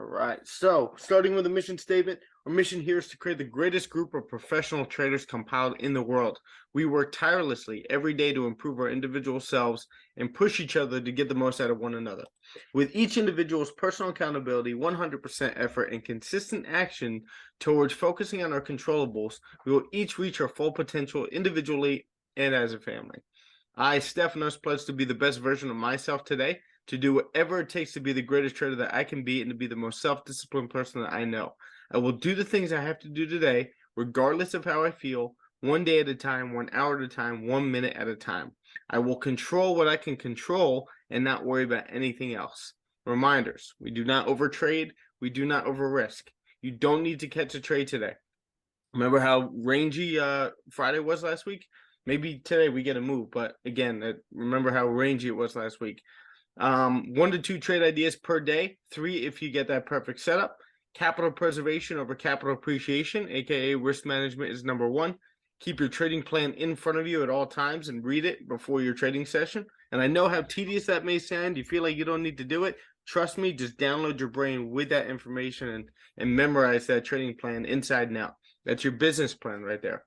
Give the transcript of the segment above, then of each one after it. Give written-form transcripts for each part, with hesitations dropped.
right. So, starting with the mission statement, our mission here is to create the greatest group of professional traders compiled in the world. We work tirelessly every day to improve our individual selves and push each other to get the most out of one another. With each individual's personal accountability, 100% effort, and consistent action towards focusing on our controllables, we will each reach our full potential individually and as a family. I, Stephanos, pledge to be the best version of myself today, to do whatever it takes to be the greatest trader that I can be and to be the most self-disciplined person that I know. I will do the things I have to do today, regardless of how I feel, one day at a time, 1 hour at a time, 1 minute at a time. I will control what I can control and not worry about anything else. Reminders: we do not overtrade, we do not over-risk. You don't need to catch a trade today. Remember how rangy Friday was last week? Maybe today we get a move, but again, remember how rangy it was last week. 1 to 2 trade ideas per day, 3 if you get that perfect setup. Capital preservation over capital appreciation, aka risk management, is number 1. Keep your trading plan in front of you at all times and read it before your trading session. And I know how tedious that may sound. You feel like you don't need to do it. Trust me, just download your brain with that information and memorize that trading plan inside and out. That's your business plan right there.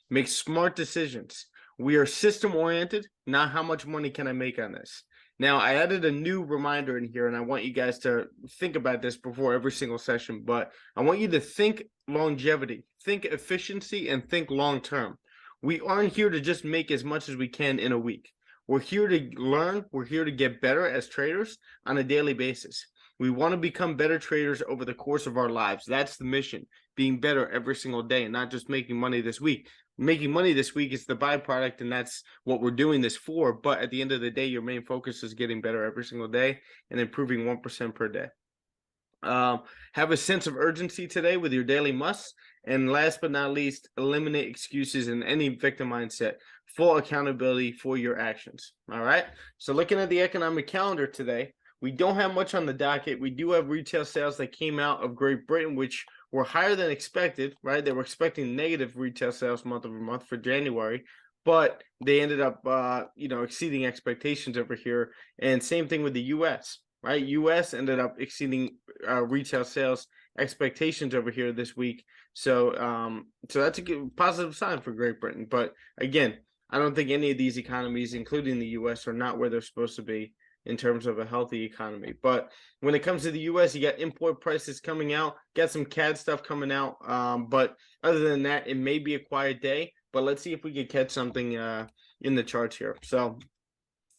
Make smart decisions. We are system oriented, not how much money can I make on this. Now, I added a new reminder in here, and I want you guys to think about this before every single session, but I want you to think longevity, think efficiency, and think long-term. We aren't here to just make as much as we can in a week. We're here to learn. We're here to get better as traders on a daily basis. We want to become better traders over the course of our lives. That's the mission, being better every single day and not just making money this week. Making money this week is the byproduct, and that's what we're doing this for. But at the end of the day, your main focus is getting better every single day and improving 1% per day. Have a sense of urgency today with your daily musts. And last but not least, eliminate excuses and any victim mindset. Full accountability for your actions. All right. So looking at the economic calendar today, we don't have much on the docket. We do have retail sales that came out of Great Britain, which were higher than expected, right? They were expecting negative retail sales month over month for January, but they ended up, exceeding expectations over here. And same thing with the U.S., right? U.S. ended up exceeding retail sales expectations over here this week. So that's a good, positive sign for Great Britain. But again, I don't think any of these economies, including the U.S., are not where they're supposed to be in terms of a healthy economy. But when it comes to the U.S., you got import prices coming out, got some CAD stuff coming out. But other than that, it may be a quiet day. But let's see if we can catch something in the charts here. So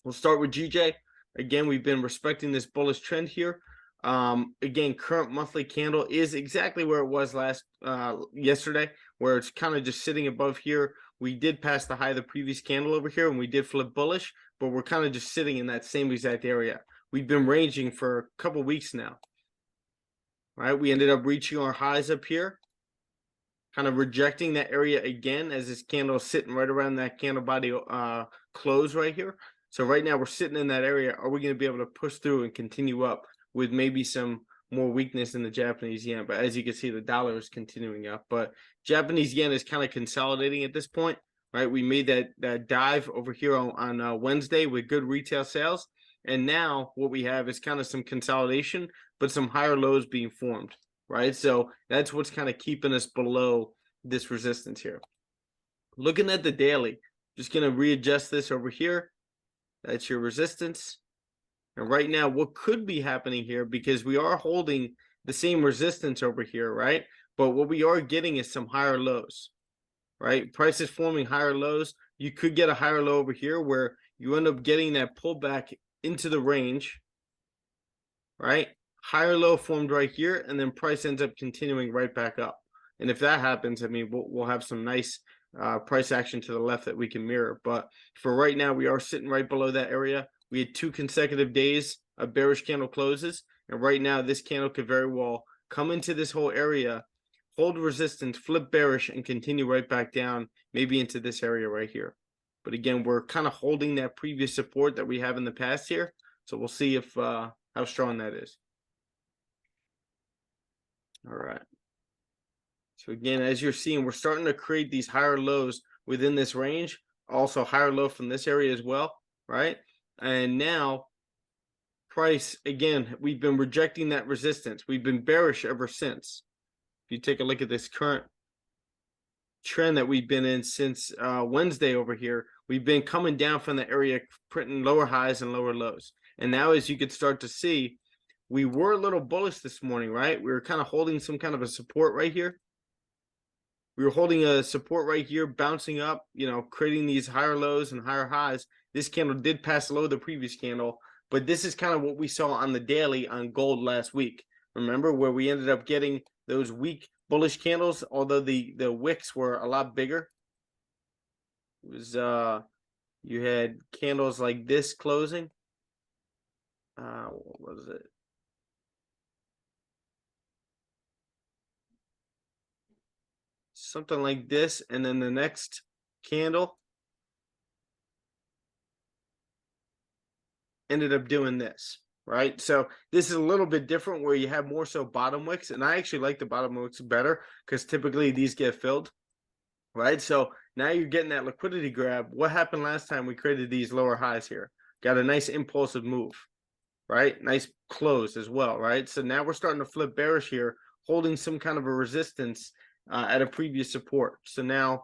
we'll start with GJ. Again, we've been respecting this bullish trend here. Again, current monthly candle is exactly where it was yesterday, where it's kind of just sitting above here. We did pass the high of the previous candle over here, and we did flip bullish, but we're kind of just sitting in that same exact area. We've been ranging for a couple weeks now. All right, we ended up reaching our highs up here, kind of rejecting that area again as this candle is sitting right around that candle body close right here. So right now we're sitting in that area. Are we going to be able to push through and continue up with maybe some more weakness in the Japanese yen? But as you can see, the dollar is continuing up. But Japanese yen is kind of consolidating at this point, right? We made that dive over here on Wednesday with good retail sales. And now what we have is kind of some consolidation, but some higher lows being formed, right? So that's what's kind of keeping us below this resistance here. Looking at the daily, just going to readjust this over here. That's your resistance. And right now, what could be happening here, because we are holding the same resistance over here, right? But what we are getting is some higher lows, right? Prices forming higher lows. You could get a higher low over here where you end up getting that pullback into the range, right? Higher low formed right here, and then price ends up continuing right back up. And if that happens, I mean, we'll have some nice price action to the left that we can mirror. But for right now, we are sitting right below that area. We had 2 consecutive days of bearish candle closes. And right now, this candle could very well come into this whole area, hold resistance, flip bearish, and continue right back down, maybe into this area right here. But again, we're kind of holding that previous support that we have in the past here. So we'll see if how strong that is. All right. So again, as you're seeing, we're starting to create these higher lows within this range. Also higher low from this area as well, right? And now price, again, we've been rejecting that resistance. We've been bearish ever since. If you take a look at this current trend that we've been in since Wednesday over here, we've been coming down from the area, printing lower highs and lower lows. And now, as you could start to see, we were a little bullish this morning, right? We were kind of holding some kind of a support right here. We were holding a support right here, bouncing up, creating these higher lows and higher highs. This candle did pass below the previous candle, but this is kind of what we saw on the daily on gold last week. Remember where we ended up getting those weak bullish candles, although the wicks were a lot bigger. It was you had candles like this closing. What was it? Something like this, and then the next candle ended up doing this, right? So this is a little bit different where you have more so bottom wicks, and I actually like the bottom wicks better because typically these get filled, right? So now you're getting that liquidity grab. What happened last time we created these lower highs here? Got a nice impulsive move, right? Nice close as well, right? So now we're starting to flip bearish here, holding some kind of a resistance at a previous support. So now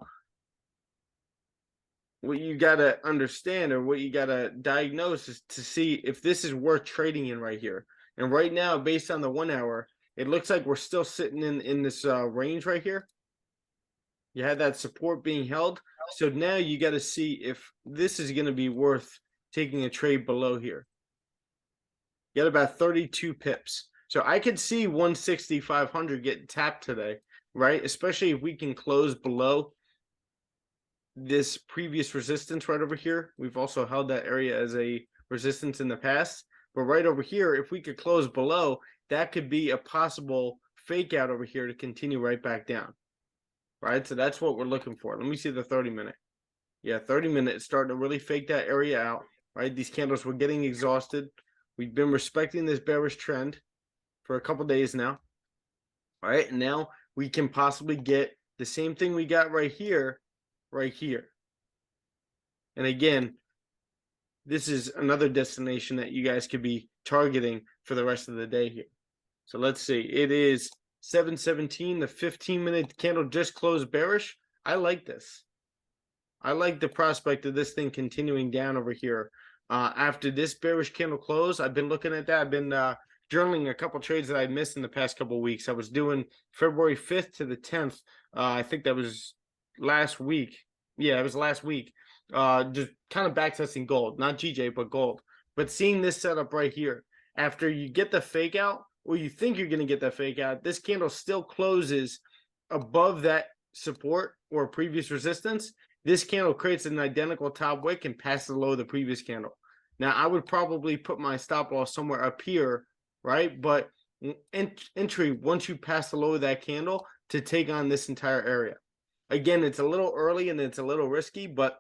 what you got to understand, or what you got to diagnose, is to see if this is worth trading in right here. And right now, based on the 1 hour, it looks like we're still sitting in this range right here. You had that support being held. So now you got to see if this is going to be worth taking a trade below here. You got about 32 pips. So I could see 160,500 getting tapped today, right? Especially if we can close below this previous resistance right over here. We've also held that area as a resistance in the past. But right over here, if we could close below, that could be a possible fake out over here to continue right back down. Right? So that's what we're looking for. Let me see the 30-minute. Yeah, 30-minute is starting to really fake that area out. Right? These candles were getting exhausted. We've been respecting this bearish trend for a couple days now. All right, and now we can possibly get the same thing we got right here. And again, this is another destination that you guys could be targeting for the rest of the day here. So let's see. It is 7:17. The 15-minute candle just closed bearish. I like this. I like the prospect of this thing continuing down over here. After this bearish candle close, I've been looking at that. I've been journaling a couple trades that I missed in the past couple of weeks. I was doing February 5th to the 10th. I think that was last week. Yeah, it was last week. Just kind of backtesting gold, not GJ, but gold. But seeing this setup right here, after you get the fake out, or you think you're going to get that fake out, this candle still closes above that support or previous resistance. This candle creates an identical top wick and passes below the previous candle. Now, I would probably put my stop loss somewhere up here, right? But entry once you pass the low of that candle to take on this entire area. Again, it's a little early and it's a little risky, but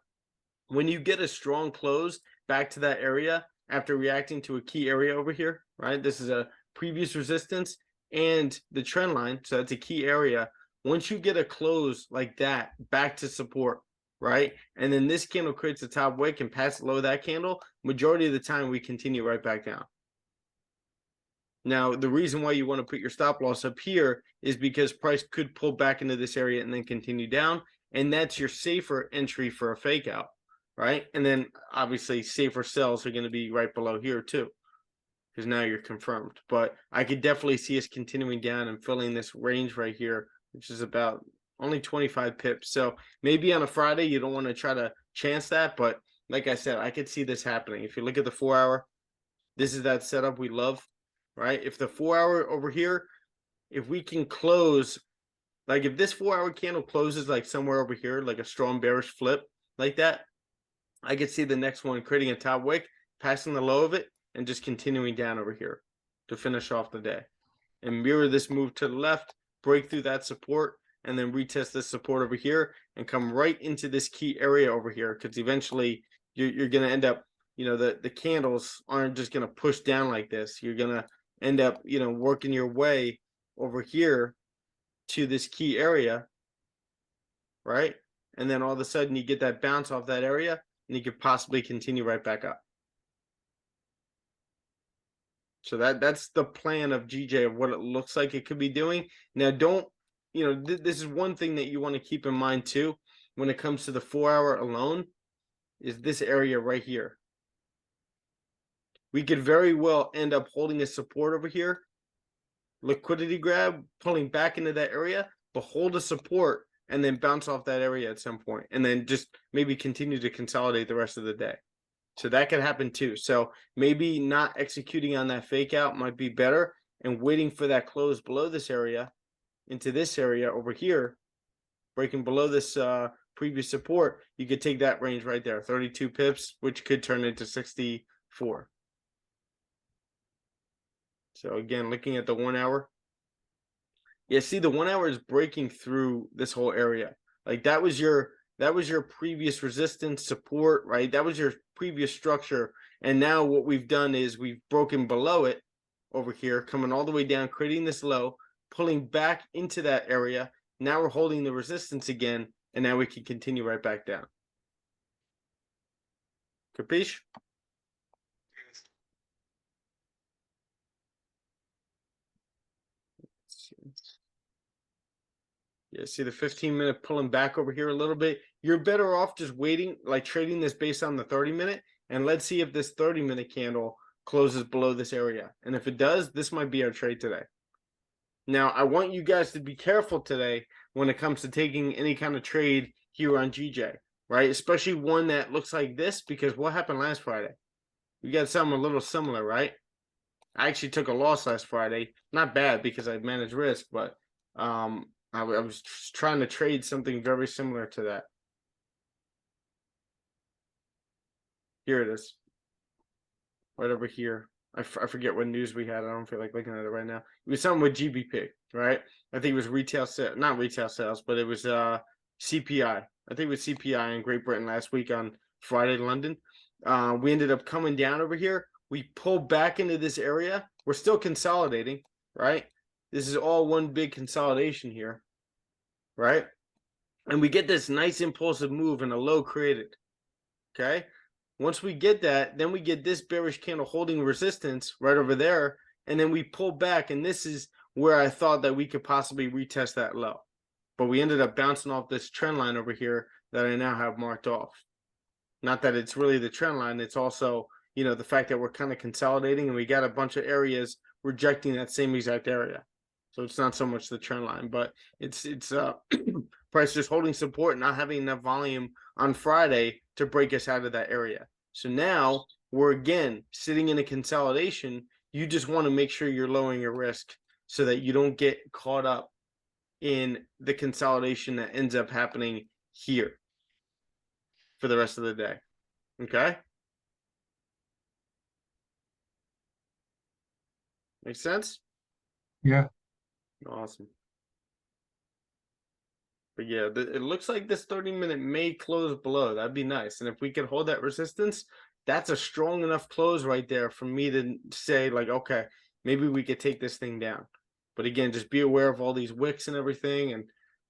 when you get a strong close back to that area after reacting to a key area over here, right? This is a previous resistance and the trend line, so that's a key area. Once you get a close like that back to support, right? And then this candle creates a top wick and passes below that candle, majority of the time we continue right back down. Now, the reason why you want to put your stop loss up here is because price could pull back into this area and then continue down, and that's your safer entry for a fake out, right? And then obviously safer sells are going to be right below here too, because now you're confirmed. But I could definitely see us continuing down and filling this range right here, which is about only 25 pips. So maybe on a Friday you don't want to try to chance that, but like I said, I could see this happening. If you look at the 4 hour, this is that setup we love, right? If the 4 hour over here, if we can close, like if this 4 hour candle closes like somewhere over here, like a strong bearish flip like that, I could see the next one creating a top wick, passing the low of it, and just continuing down over here to finish off the day. And mirror this move to the left, break through that support, and then retest this support over here and come right into this key area over here, because eventually you're going to end up, the candles aren't just going to push down like this. You're going to end up, working your way over here to this key area, right? And then all of a sudden you get that bounce off that area and you could possibly continue right back up. So that's the plan of GJ of what it looks like it could be doing. Now, don't, this is one thing that you want to keep in mind too when it comes to the 4 hour alone is this area right here. We could very well end up holding a support over here, liquidity grab, pulling back into that area, but hold a support and then bounce off that area at some point, and then just maybe continue to consolidate the rest of the day. So that could happen too. So maybe not executing on that fake out might be better and waiting for that close below this area into this area over here, breaking below this previous support. You could take that range right there, 32 pips, which could turn into 64. So again, looking at the 1 hour. Yeah, see, the 1 hour is breaking through this whole area. Like that was your previous resistance support, right? That was your previous structure. And now what we've done is we've broken below it over here, coming all the way down, creating this low, pulling back into that area. Now we're holding the resistance again, and now we can continue right back down. Capiche? Yeah, see the 15-minute pulling back over here a little bit. You're better off just waiting, like trading this based on the 30-minute, and let's see if this 30-minute candle closes below this area. And if it does, this might be our trade today. Now, I want you guys to be careful today when it comes to taking any kind of trade here on GJ, right? Especially one that looks like this, because what happened last Friday? We got something a little similar, right? I actually took a loss last Friday. Not bad because I managed risk, but I was trying to trade something very similar to that. Here it is. Right over here. I forget what news we had. I don't feel like looking at it right now. It was something with GBP, right? I think it was retail sales, not retail sales, but it was CPI. I think it was CPI in Great Britain last week on Friday, London. We ended up coming down over here. We pulled back into this area. We're still consolidating, right? This is all one big consolidation here, right? And we get this nice impulsive move and a low created, okay? Once we get that, then we get this bearish candle holding resistance right over there, and then we pull back, and this is where I thought that we could possibly retest that low. But we ended up bouncing off this trend line over here that I now have marked off. Not that it's really the trend line, it's also, the fact that we're kind of consolidating and we got a bunch of areas rejecting that same exact area. So it's not so much the trend line, but it's price just holding support, not having enough volume on Friday to break us out of that area. So now we're again sitting in a consolidation. You just want to make sure you're lowering your risk so that you don't get caught up in the consolidation that ends up happening here for the rest of the day. Okay? Make sense? Yeah. Awesome. But yeah, it looks like this 30-minute may close below. That'd be nice. And if we could hold that resistance, that's a strong enough close right there for me to say, like, okay, maybe we could take this thing down. But again, just be aware of all these wicks and everything, and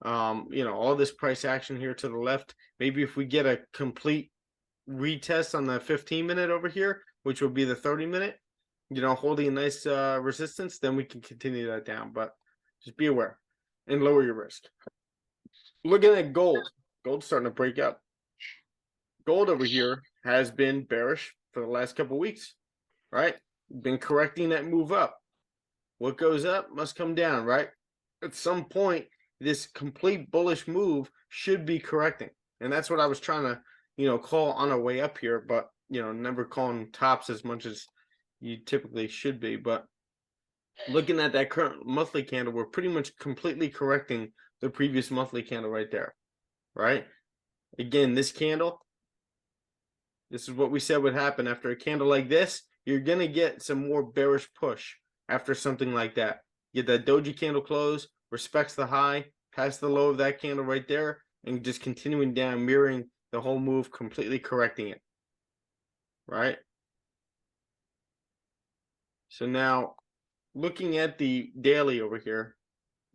all this price action here to the left. Maybe if we get a complete retest on the 15-minute over here, which would be the 30-minute, holding a nice resistance, then we can continue that down. But just be aware and lower your risk. Looking at gold, gold's starting to break up. Gold over here has been bearish for the last couple of weeks, right? Been correcting that move up. What goes up must come down, right? At some point, this complete bullish move should be correcting. And that's what I was trying to, call on our way up here, but, never calling tops as much as you typically should be. But looking at that current monthly candle, we're pretty much completely correcting the previous monthly candle right there, right? Again, this candle, this is what we said would happen after a candle like this. You're going to get some more bearish push after something like that. Get that doji candle close, respects the high, past the low of that candle right there, and just continuing down, mirroring the whole move, completely correcting it, right? So now, looking at the daily over here,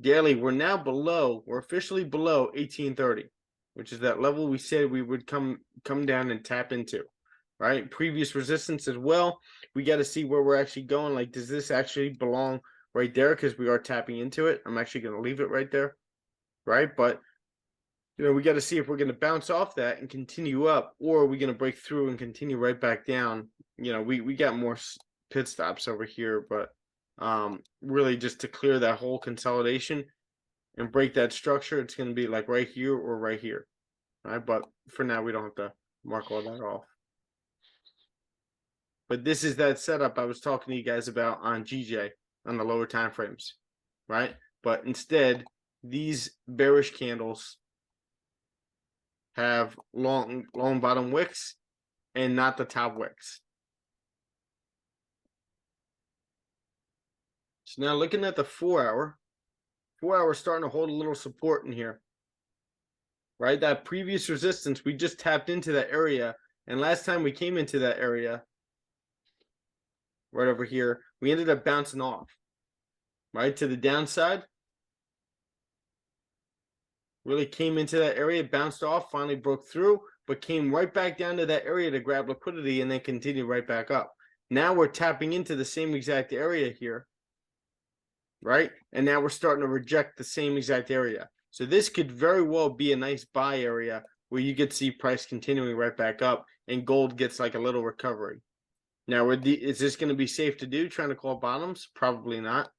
daily, we're officially below 1830, which is that level we said we would come down and tap into, right? Previous resistance as well. We got to see where we're actually going. Like, does this actually belong right there? Because we are tapping into it. I'm actually going to leave it right there, right? But we got to see if we're going to bounce off that and continue up, or are we going to break through and continue right back down. We got more pit stops over here, but really just to clear that whole consolidation and break that structure, it's going to be like right here or right here, right? But for now, we don't have to mark all that off. But this is that setup I was talking to you guys about on GJ on the lower time frames, right? But instead, these bearish candles have long bottom wicks and not the top wicks. So now looking at the 4 hour starting to hold a little support in here, right? That previous resistance, we just tapped into that area. And last time we came into that area, right over here, we ended up bouncing off, right? To the downside. Really came into that area, bounced off, finally broke through, but came right back down to that area to grab liquidity and then continue right back up. Now we're tapping into the same exact area here, right? And now we're starting to reject the same exact area. So this could very well be a nice buy area where you could see price continuing right back up and gold gets like a little recovery. Now, is this going to be safe to do, trying to call bottoms? Probably not,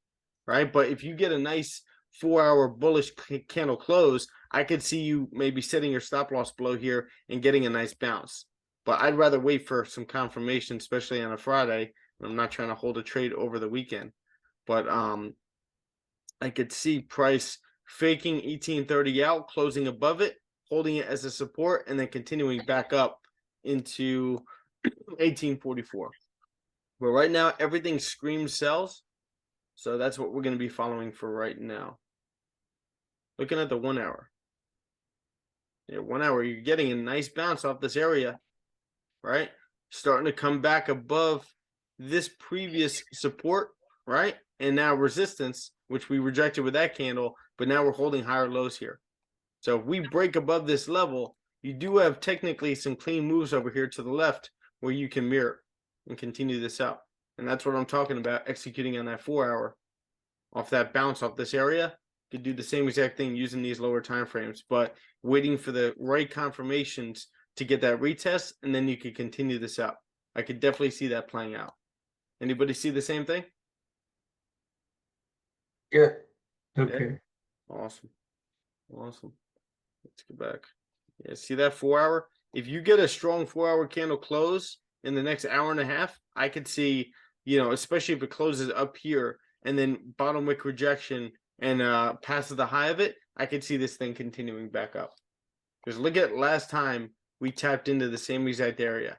right? But if you get a nice 4 hour bullish candle close, I could see you maybe setting your stop loss below here and getting a nice bounce. But I'd rather wait for some confirmation, especially on a Friday. I'm not trying to hold a trade over the weekend. But I could see price faking 1830 out, closing above it, holding it as a support, and then continuing back up into 1844. But right now, everything screams sells. So that's what we're going to be following for right now. Looking at the 1 hour. Yeah, 1 hour, you're getting a nice bounce off this area, right? Starting to come back above this previous support, right? And now resistance, which we rejected with that candle, but now we're holding higher lows here. So if we break above this level, you do have technically some clean moves over here to the left where you can mirror and continue this up. And that's what I'm talking about, executing on that 4 hour off that bounce off this area. You could do the same exact thing using these lower time frames, but waiting for the right confirmations to get that retest, and then you could continue this up. I could definitely see that playing out. Anybody see the same thing? Yeah. Okay. Yeah. Awesome. Let's go back. Yeah, see that 4 hour? If you get a strong 4 hour candle close in the next hour and a half, I could see, especially if it closes up here and then bottom wick rejection and passes the high of it, I could see this thing continuing back up. Because look at last time we tapped into the same exact area.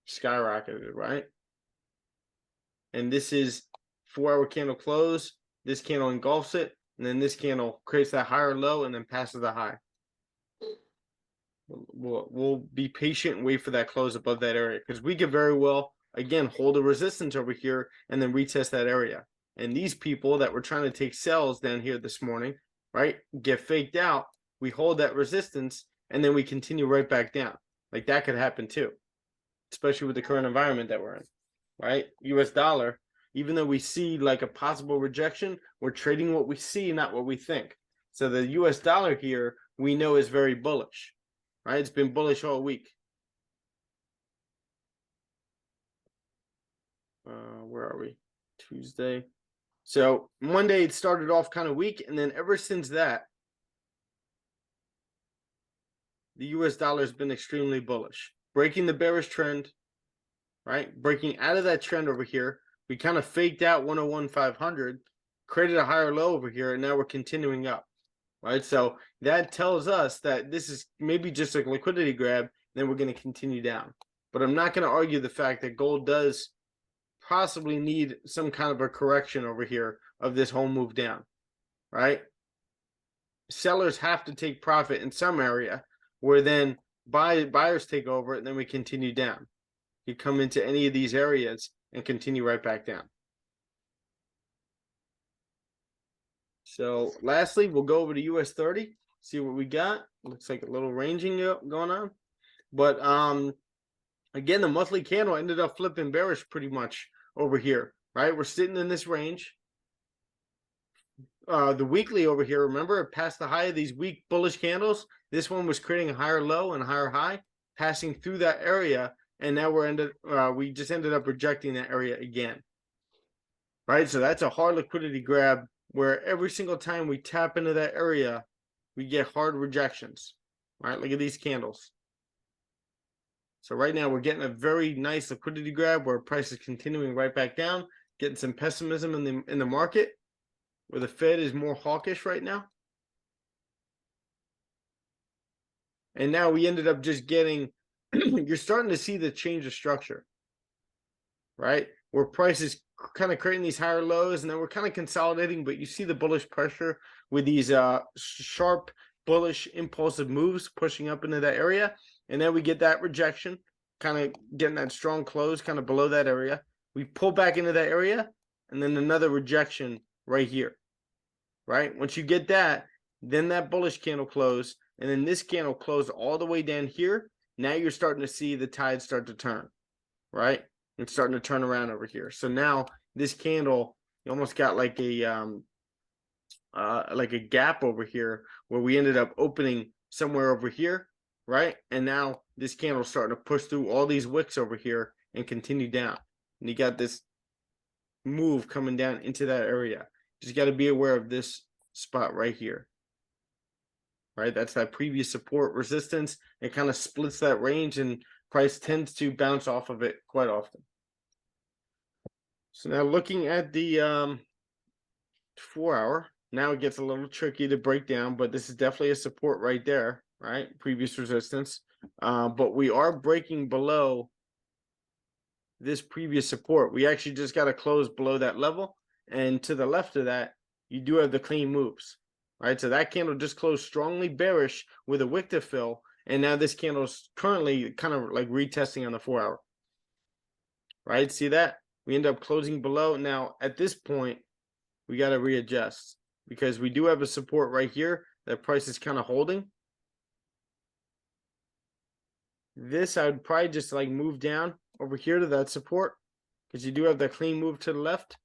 Skyrocketed, right? And this is 4 hour candle close. This candle engulfs it, and then this candle creates that higher low and then passes the high. We'll be patient and wait for that close above that area, because we could very well, again, hold a resistance over here and then retest that area. And these people that were trying to take sells down here this morning, right, get faked out. We hold that resistance and then we continue right back down. Like that could happen too, especially with the current environment that we're in, right? US dollar, even though we see like a possible rejection, we're trading what we see, not what we think. So the US dollar here, we know is very bullish, right? It's been bullish all week. Where are we? Tuesday. So Monday it started off kind of weak, and then ever since that, the US dollar has been extremely bullish, breaking the bearish trend, right? Breaking out of that trend over here. We kind of faked out 101,500, created a higher low over here, and now we're continuing up, right? So that tells us that this is maybe just a liquidity grab, then we're going to continue down. But I'm not going to argue the fact that gold does possibly need some kind of a correction over here of this whole move down, right? Sellers have to take profit in some area where then buyers take over and then we continue down. You come into any of these areas and continue right back down. So lastly, we'll go over to US 30, see what we got. Looks like a little ranging going on. But again, the monthly candle ended up flipping bearish pretty much over here, right? We're sitting in this range. The weekly over here, remember, it passed the high of these weak bullish candles. This one was creating a higher low and a higher high, passing through that area, and now we just ended up rejecting that area again. Right? So that's a hard liquidity grab where every single time we tap into that area, we get hard rejections. Right? Look at these candles. So right now we're getting a very nice liquidity grab where price is continuing right back down, getting some pessimism in the market, where the Fed is more hawkish right now. And now we ended up just getting, you're starting to see the change of structure, right? Where price is kind of creating these higher lows, and then we're kind of consolidating, but you see the bullish pressure with these sharp, bullish, impulsive moves pushing up into that area. And then we get that rejection, kind of getting that strong close kind of below that area. We pull back into that area, and then another rejection right here, right? Once you get that, then that bullish candle close, and then this candle closed all the way down here. Now you're starting to see the tide start to turn, right? It's starting to turn around over here. So now this candle, you almost got like a gap over here where we ended up opening somewhere over here, right? And now this candle starting to push through all these wicks over here and continue down. And you got this move coming down into that area. Just got to be aware of this spot right here. Right, that's that previous support resistance. It kind of splits that range, and price tends to bounce off of it quite often. So now looking at the 4 hour, now it gets a little tricky to break down, but this is definitely a support right there, right? Previous resistance. But we are breaking below this previous support. We actually just got to close below that level. And to the left of that, you do have the clean moves. Right, so that candle just closed strongly bearish with a wick to fill, and now this candle is currently kind of like retesting on the 4 hour. Right, see that? We end up closing below. Now, at this point, we got to readjust because we do have a support right here that price is kind of holding. This, I would probably just like move down over here to that support because you do have that clean move to the left.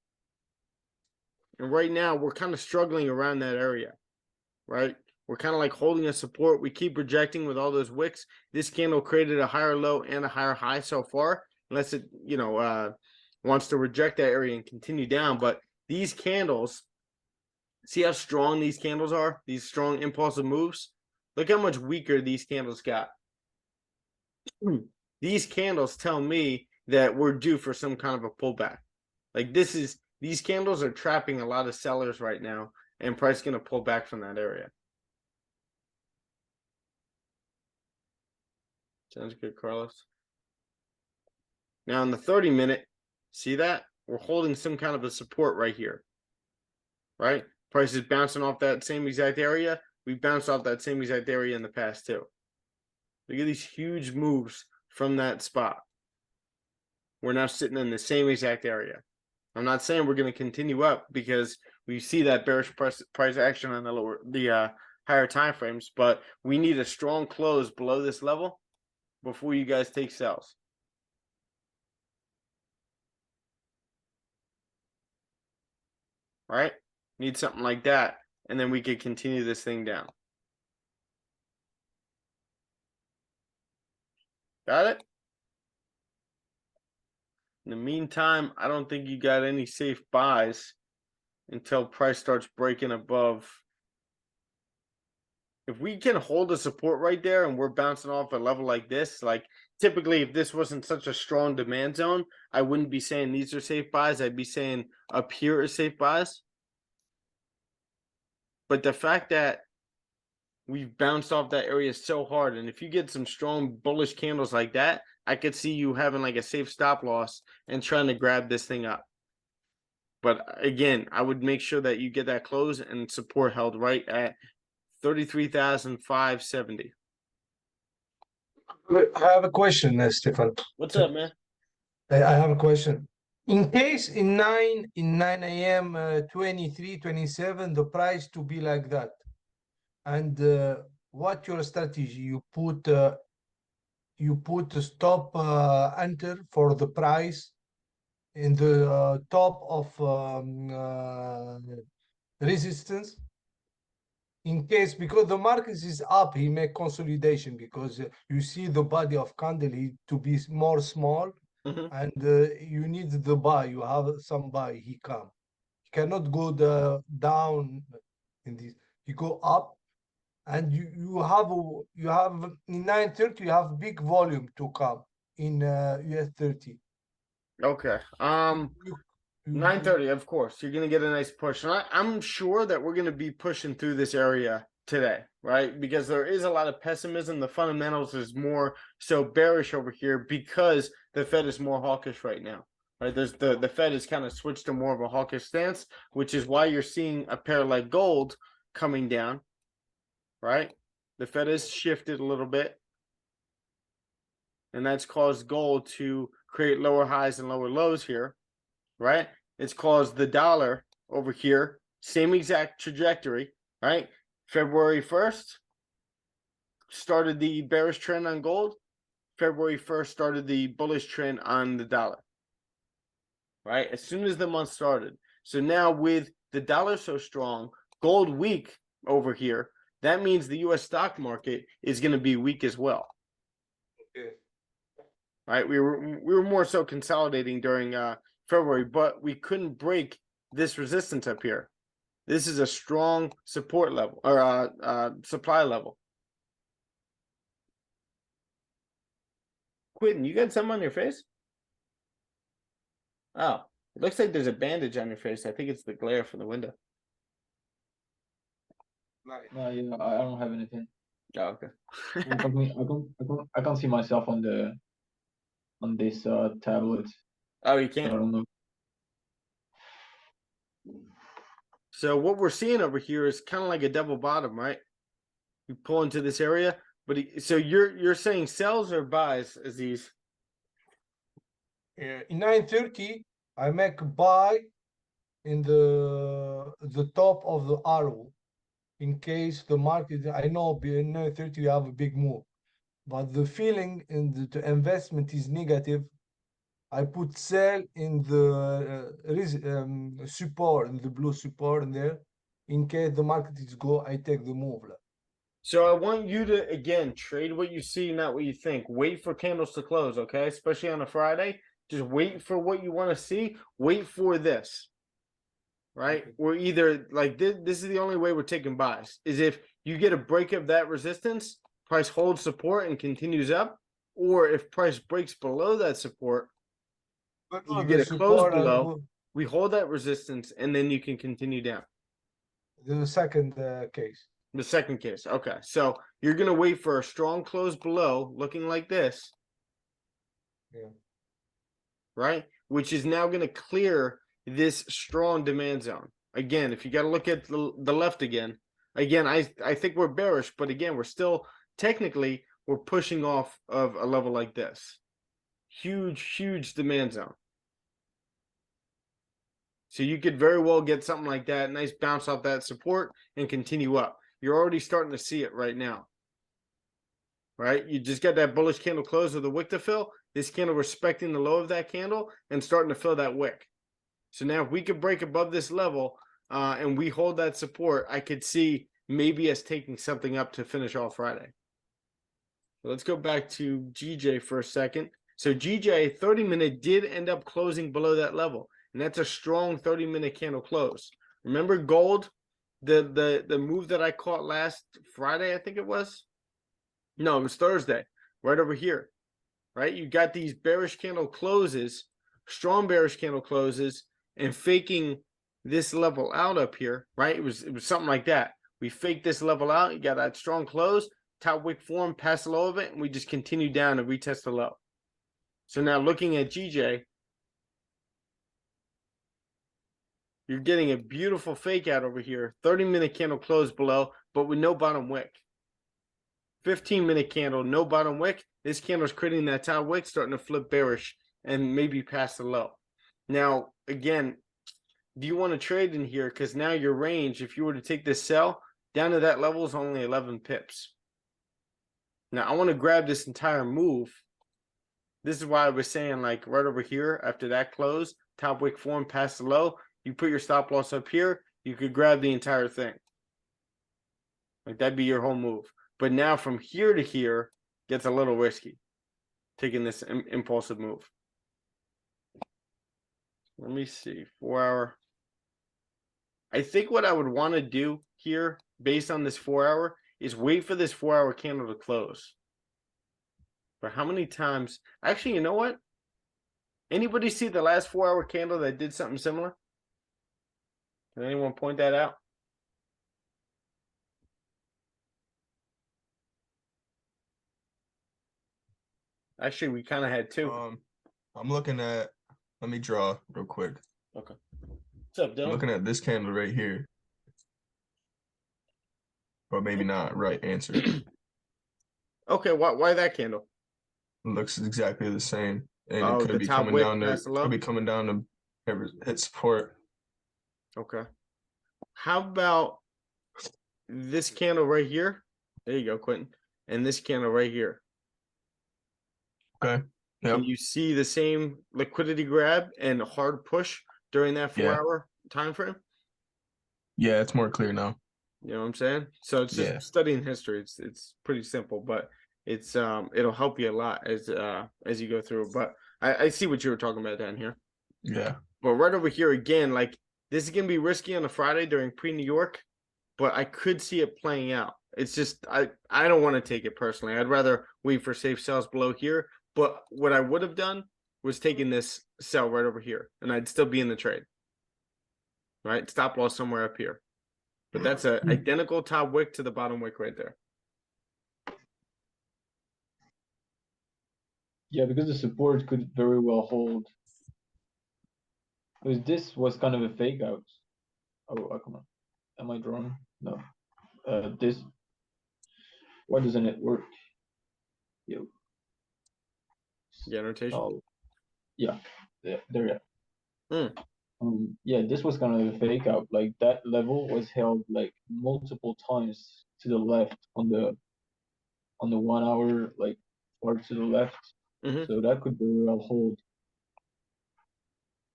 And right now, we're kind of struggling around that area. Right? We're kind of like holding a support. We keep rejecting with all those wicks. This candle created a higher low and a higher high so far, unless it, wants to reject that area and continue down. But these candles, see how strong these candles are? These strong impulsive moves? Look how much weaker these candles got. These candles tell me that we're due for some kind of a pullback. Like these candles are trapping a lot of sellers right now. And price going to pull back from that area. Sounds good, Carlos. Now in the 30-minute, see that? We're holding some kind of a support right here. Right? Price is bouncing off that same exact area. We bounced off that same exact area in the past too. Look at these huge moves from that spot. We're now sitting in the same exact area. I'm not saying we're going to continue up because we see that bearish price action on the higher time frames, but we need a strong close below this level before you guys take sells. Right? Need something like that, and then we could continue this thing down. Got it? In the meantime, I don't think you got any safe buys until price starts breaking above. If we can hold a support right there and we're bouncing off a level like this, like typically if this wasn't such a strong demand zone, I wouldn't be saying these are safe buys. I'd be saying up here is safe buys. But the fact that we've bounced off that area so hard, and if you get some strong bullish candles like that, I could see you having like a safe stop loss and trying to grab this thing up. But again, I would make sure that you get that close and support held right at 33,570. I have a question, Stefan. What's up, man? I have a question. In case in 9 a.m. 23, 27, the price to be like that, and what your strategy? You put you put a stop enter for the price in the top of resistance in case, because the market is up, he make consolidation because you see the body of candle to be more small, Mhm. and you need the buy, you have some buy, he come, he cannot go down in this, you go up, and you have in 930 you have big volume to come in US 30. Okay. You 9:30, of course. You're gonna get a nice push. And I'm sure that we're gonna be pushing through this area today, right? Because there is a lot of pessimism. The fundamentals is more so bearish over here because the Fed is more hawkish right now. Right? There's the Fed has kind of switched to more of a hawkish stance, which is why you're seeing a pair like gold coming down, right? The Fed has shifted a little bit, and that's caused gold to create lower highs and lower lows here, right? It's caused the dollar over here, same exact trajectory, right? February 1st started the bearish trend on gold. February 1st started the bullish trend on the dollar, right? As soon as the month started. So now with the dollar so strong, gold weak over here, that means the US stock market is going to be weak as well. Okay. Right? We were more so consolidating during February, but we couldn't break this resistance up here. This is a strong support level or supply level. Quentin, you got something on your face? Oh, it looks like there's a bandage on your face. I think it's the glare from the window. No, yeah, I don't have anything. Oh, okay. I can't see myself on this tablet. Oh, you I can't. don't know. So what we're seeing over here is kind of like a double bottom, right? You pull into this area, but so you're saying sells or buys, Aziz? In 930 I make a buy in the top of the arrow in case the market, I know in 930 you have a big move, but the feeling in the investment is negative. I put sell in the support, in the blue support in there. In case the market is go, I take the move. So I want you to again trade what you see, not what you think. Wait for candles to close, okay? Especially on a Friday. Just wait for what you want to see. Wait for this. Right? Okay. We're either like this is the only way we're taking buys. Is if you get a break of that resistance, price holds support and continues up, or if price breaks below that support, But you the get a close support, below, we hold that resistance, and then you can continue down. the second case. The second case. Okay. So you're going to wait for a strong close below looking like this. Yeah. Right? Which is now going to clear this strong demand zone. Again, if you got to look at the left again, I think we're bearish, but again, we're still technically we're pushing off of a level like this. Huge demand zone. So you could very well get something like that, nice bounce off that support and continue up. You're already starting to see it right now. Right? You just got that bullish candle close of the wick to fill. This candle respecting the low of that candle and starting to fill that wick. So now if we could break above this level and we hold that support, I could see maybe us taking something up to finish off Friday. So let's go back to GJ for a second. So GJ 30-minute did end up closing below that level. And that's a strong 30-minute candle close. Remember gold, the move that I caught last Friday, I think it was? No, it was Thursday, right over here, right? You got these bearish candle closes, strong bearish candle closes, and faking this level out up here, right? It was something like that. We faked this level out. You got that strong close, top wick form, pass the low of it, and we just continue down and retest the low. So now looking at GJ, you're getting a beautiful fake out over here. 30-minute candle close below, but with no bottom wick. 15-minute candle, no bottom wick. This candle's creating that top wick, starting to flip bearish and maybe past the low. Now, again, do you want to trade in here? Because now your range, if you were to take this sell, down to that level is only 11 pips. Now I want to grab this entire move. This is why I was saying, like, right over here, after that close, top wick form past the low, you put your stop loss up here, you could grab the entire thing. Like, that'd be your whole move. But now from here to here gets a little risky, taking this impulsive move. Let me see, 4 hour. I think what I would want to do here, based on this 4 hour, is wait for this 4 hour candle to close. For how many times? Actually, you know what? Anybody see the last 4 hour candle that did something similar? Can anyone point that out? Actually, we kind of had two. I'm looking at, let me draw real quick. Okay. What's up, I'm Dylan? looking at this candle right here. Or maybe not, right answer. Okay, why that candle? It looks exactly the same. And Oh, it could the be top coming wick down to past the low? could be coming down to hit support. Okay. How about this candle right here? There you go, Quentin. And this candle right here. Okay. Yep. Can you see the same liquidity grab and hard push during that 4 Yeah. hour time frame? Yeah, it's more clear now. You know what I'm saying? So it's just Yeah. studying history. It's pretty simple, but it's it'll help you a lot as you go through. But I see what you were talking about down here. Yeah. But right over here again, like, this is gonna be risky on a Friday during pre-New York, but I could see it playing out. It's just I don't want to take it personally. I'd rather wait for safe sells below here. But what I would have done was taking this sell right over here, and I'd still be in the trade. Right? Stop loss somewhere up here. But that's an identical top wick to the bottom wick right there. Yeah, because the support could very well hold. Because this was kind of a fake out. Oh, come on. Am I drawing? No. This. Why doesn't it work? Yo. Yeah, notation. Oh, yeah. There you Mm. Yeah, this was kind of a fake out. Like, that level was held like multiple times to the left on the 1 hour, like, or to the left. Mhm. So that could very well hold.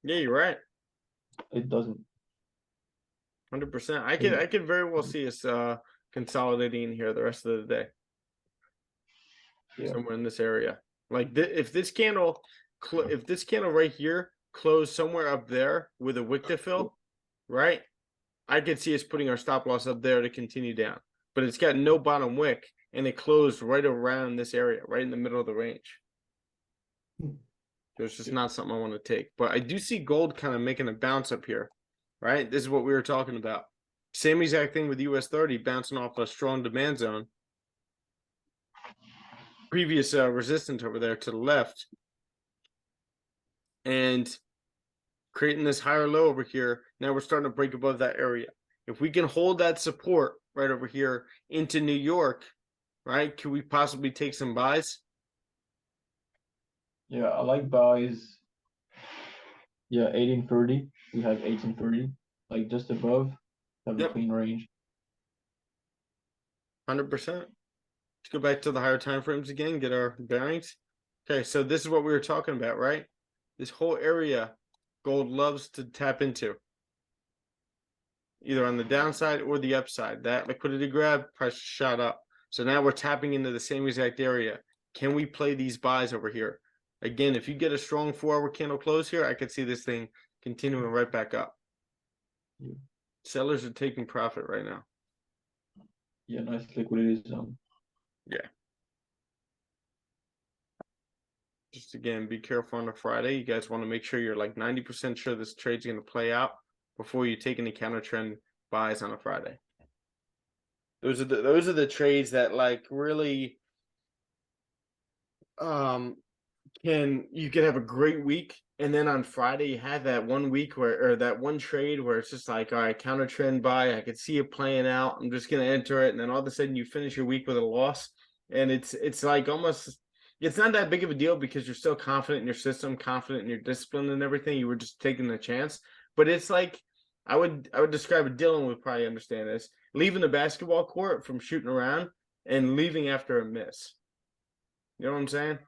Yeah, you're right. It doesn't. 100%. I could very well see us consolidating here the rest of the day. Yeah. Somewhere in this area. Like, if this candle right here closed somewhere up there with a wick to fill, right? I could see us putting our stop loss up there to continue down. But it's got no bottom wick, and it closed right around this area, right in the middle of the range. So it's just not something I want to take. But I do see gold kind of making a bounce up here, right? This is what we were talking about. Same exact thing with US 30 bouncing off a strong demand zone. Previous resistance over there to the left. And creating this higher low over here. Now we're starting to break above that area. If we can hold that support right over here into New York, right? Can we possibly take some buys? Yeah, I like buys. Yeah, 1830. We have 1830. Like, just above. Have Yep. a clean range. 100%. Let's go back to the higher time frames again, get our bearings. Okay, so this is what we were talking about, right? This whole area gold loves to tap into, either on the downside or the upside. That liquidity grab, price shot up. So now we're tapping into the same exact area. Can we play these buys over here? Again, if you get a strong 4 hour candle close here, I could see this thing continuing right back up. Sellers are taking profit right now. Yeah, nice liquidity zone. Yeah. Just again, be careful on a Friday. You guys want to make sure you're like 90% sure this trade's going to play out before you take any counter trend buys on a Friday. Those are the trades that, like, really you could have a great week, and then on Friday you have that one week or that one trade where it's just like, all right, counter trend buy, I could see it playing out, I'm just gonna enter it, and then all of a sudden you finish your week with a loss. And it's like almost, it's not that big of a deal because you're still confident in your system, confident in your discipline and everything. You were just taking the chance. But it's like, I would describe it, Dylan would probably understand this, leaving the basketball court from shooting around and leaving after a miss. You know what I'm saying?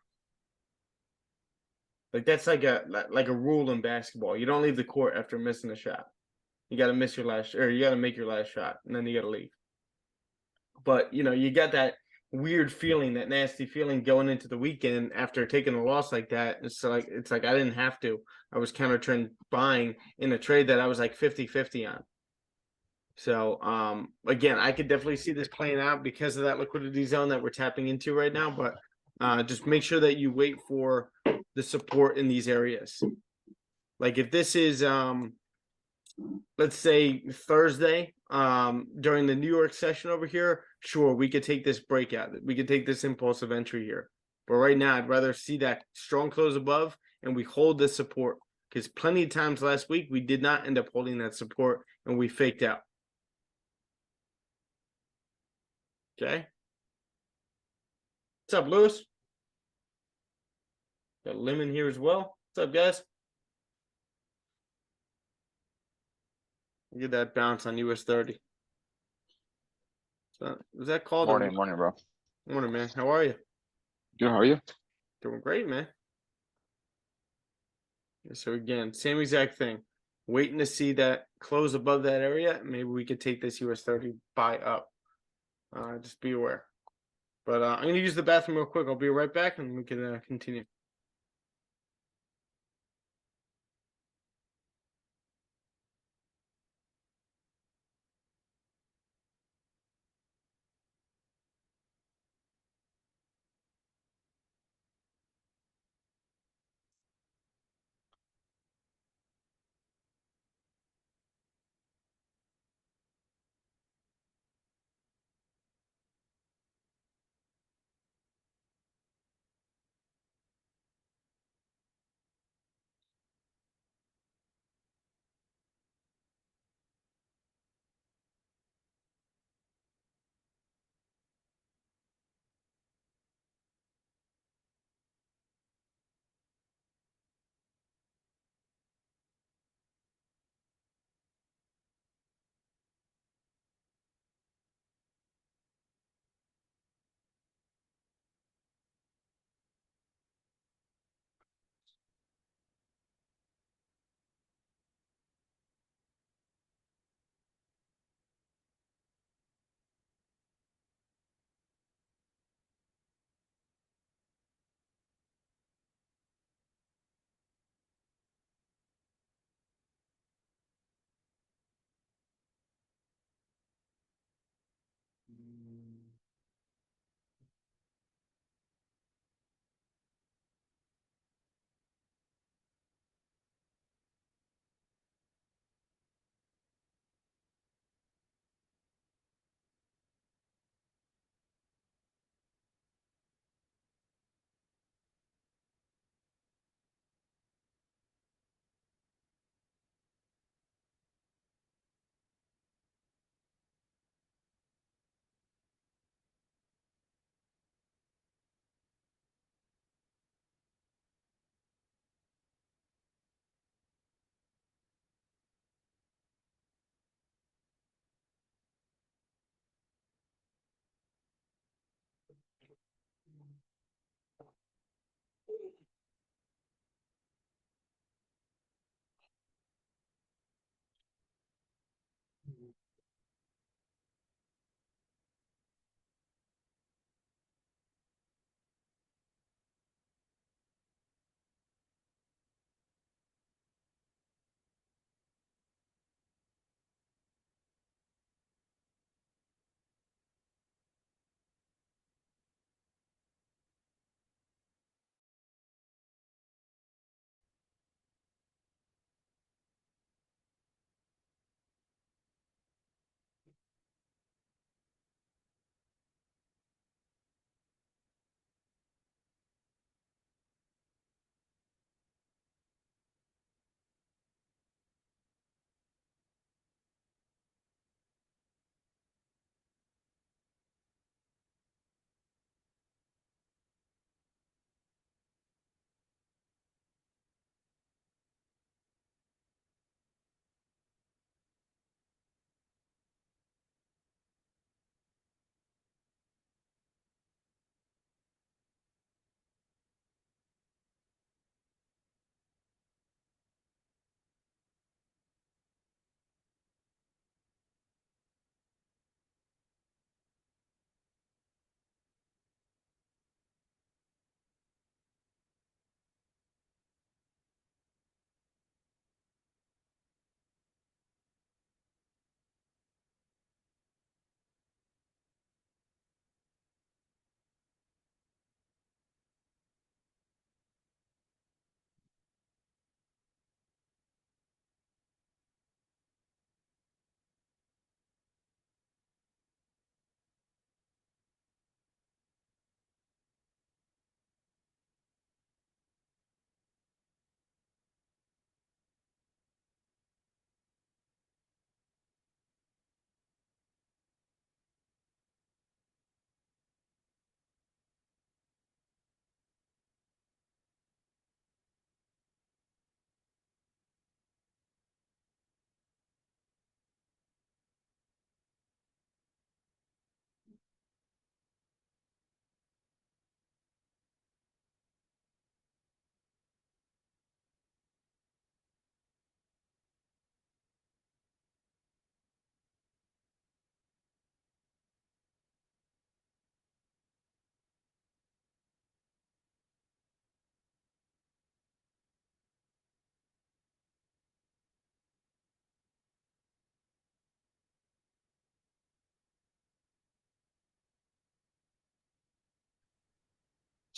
Like that's like a rule in basketball. You don't leave the court after missing a shot. You got to miss your last, or you got to make your last shot, and then you got to leave. But you got that weird feeling, that nasty feeling going into the weekend after taking a loss like that. It's like I didn't have to. I was counter trend buying in a trade that I was like 50-50 on. So again, I could definitely see this playing out because of that liquidity zone that we're tapping into right now. But just make sure that you wait for the support in these areas. Like if this is let's say Thursday, during the New York session over here, sure, we could take this breakout. We could take this impulsive entry here. But right now, I'd rather see that strong close above and we hold the support, because plenty of times last week we did not end up holding that support and we faked out. Okay. What's up, Lewis? Got Lemon here as well. What's up, guys? Look at that bounce on US 30. So, was that called? Morning, morning, bro. Morning, man. How are you? Good, how are you? Doing great, man. So again, same exact thing. Waiting to see that close above that area. Maybe we could take this US 30 buy up. Just be aware. But I'm going to use the bathroom real quick. I'll be right back and we can continue.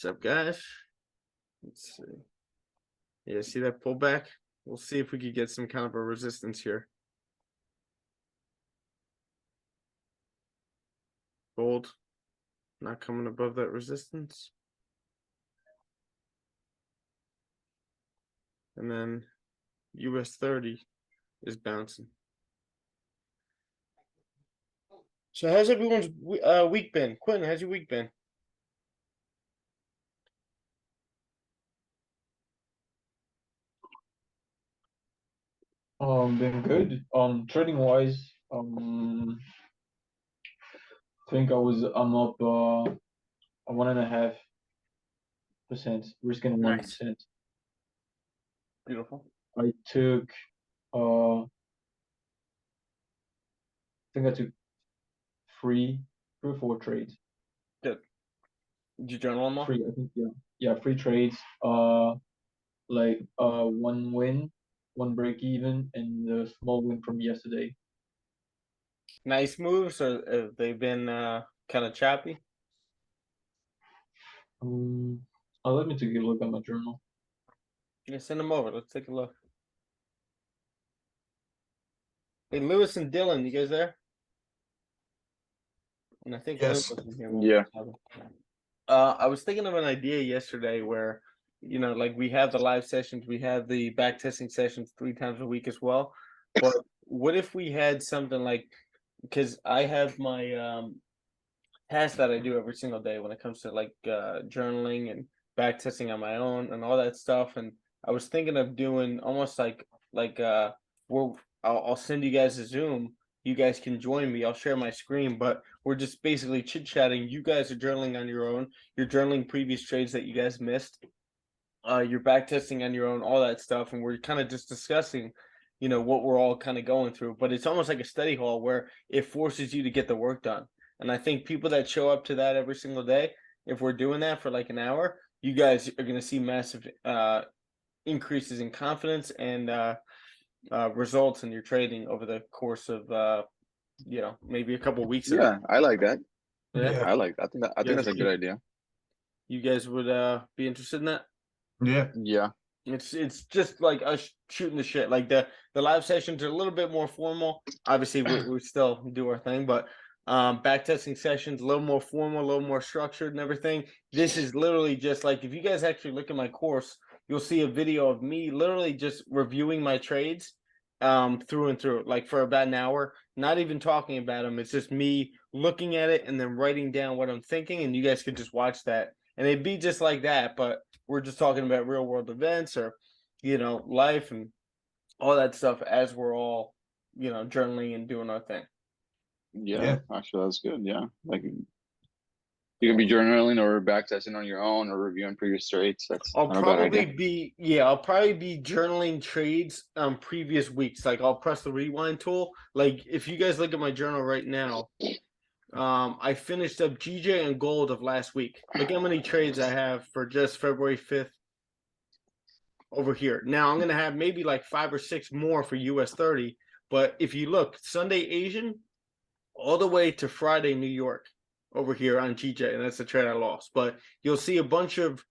What's up, guys? Let's see. Yeah, see that pullback? We'll see if we could get some kind of a resistance here. Gold not coming above that resistance. And then US 30 is bouncing. So how's everyone's week been? Quentin, how's your week been? Been good. Trading wise, I think I'm up 1.5%, risking 1%. Nice. Beautiful. I took I think I took three or four trades. Good. Did you journal them all? Free, I think, yeah, free trades. Like one win, one break even, and the small win from yesterday. Nice moves, or have they been kind of choppy? Let me take a look at my journal. Yeah, send them over. Let's take a look. Hey, Lewis and Dylan, you guys there? And I think Lynn Yes. was in here. Yeah. I was thinking of an idea yesterday where, like we have the live sessions, we have the back testing sessions 3 times a week as well. But what if we had something like, because I have my tasks that I do every single day when it comes to like journaling and back testing on my own and all that stuff. And I was thinking of doing almost like I'll send you guys a Zoom. You guys can join me. I'll share my screen, but we're just basically chit chatting. You guys are journaling on your own. You're journaling previous trades that you guys missed. You're back testing on your own, all that stuff, and we're kind of just discussing, what we're all kind of going through. But it's almost like a study hall where it forces you to get the work done. And I think people that show up to that every single day, if we're doing that for like an hour, you guys are going to see massive increases in confidence and results in your trading over the course of maybe a couple of weeks. Yeah, I like that. Yeah. I like that. I think Yes, that's a good idea. You guys would be interested in that? Yeah. Yeah. It's just like us shooting the shit. Like the live sessions are a little bit more formal. Obviously, we still do our thing, but back testing sessions a little more formal, a little more structured and everything. This is literally just like, if you guys actually look at my course, you'll see a video of me literally just reviewing my trades through and through, like for about an hour, not even talking about them. It's just me looking at it and then writing down what I'm thinking, and you guys could just watch that. And it'd be just like that, but we're just talking about real world events or, life and all that stuff as we're all, journaling and doing our thing. Yeah. Actually, that's good. Yeah. Like you can be journaling or backtesting on your own or reviewing previous trades. That's I'll not a bad probably idea. I'll probably be journaling trades previous weeks. Like I'll press the rewind tool. Like if you guys look at my journal right now, I finished up GJ and gold of last week. Look how many trades I have for just February 5th over here. Now I'm gonna have maybe like 5 or 6 more for US 30. But if you look, Sunday Asian all the way to Friday New York over here on GJ, and that's the trade I lost. But you'll see a bunch of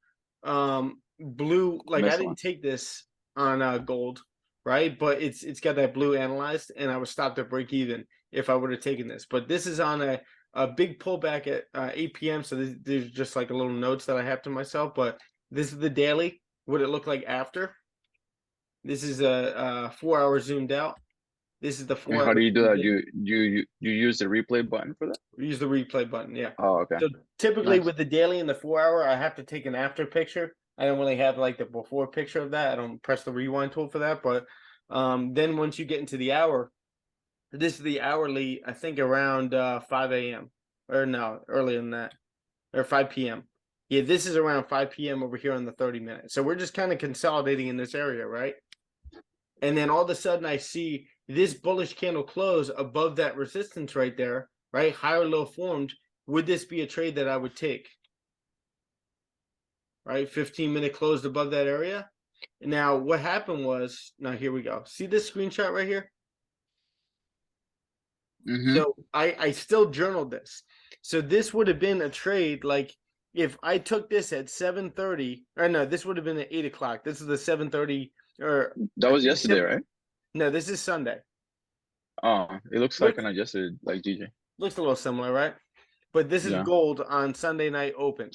blue. Like I didn't take this on gold, right? But it's got that blue analyzed, and I was stopped at break even if I would have taken this. But this is on a big pullback at 8 p.m. So there's just like a little notes that I have to myself. But this is the daily. What it looked like after. This is a 4 hour zoomed out. This is the 4 And how do you do that? You use the replay button for that? Use the replay button, yeah. Oh, okay. So typically Nice. with the daily and the 4 hour, I have to take an after picture. I don't really have like the before picture of that. I don't press the rewind tool for that. But then once you get into the hour, this is the hourly, I think around 5 a.m. Or no, earlier than that. Or 5 p.m. Yeah, this is around 5 p.m. over here on the 30 minutes. So we're just kind of consolidating in this area, right? And then all of a sudden I see this bullish candle close above that resistance right there, right? Higher low formed. Would this be a trade that I would take? Right? 15-minute closed above that area. Now, what happened was, now here we go. See this screenshot right here? Mm-hmm. So I still journaled this. So this would have been a trade like if I took this at 7:30, or no, this would have been at 8 o'clock. This is the 7:30, or That was yesterday, right? no, this is Sunday. Oh, it looks like kind of yesterday, like GJ. Looks a little similar, right? But this is Yeah. gold on Sunday night open.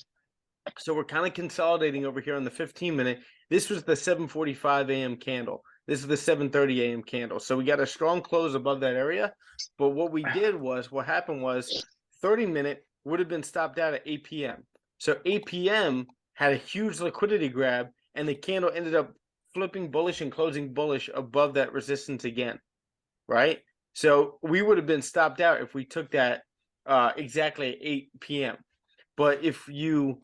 So we're kind of consolidating over here on the 15-minute. This was the 7:45 a.m. candle. This is the 7:30 a.m. candle. So we got a strong close above that area. But what we did was, what happened was 30-minute would have been stopped out at 8 p.m. So 8 p.m. had a huge liquidity grab, and the candle ended up flipping bullish and closing bullish above that resistance again, right? So we would have been stopped out if we took that exactly at 8 p.m. But if you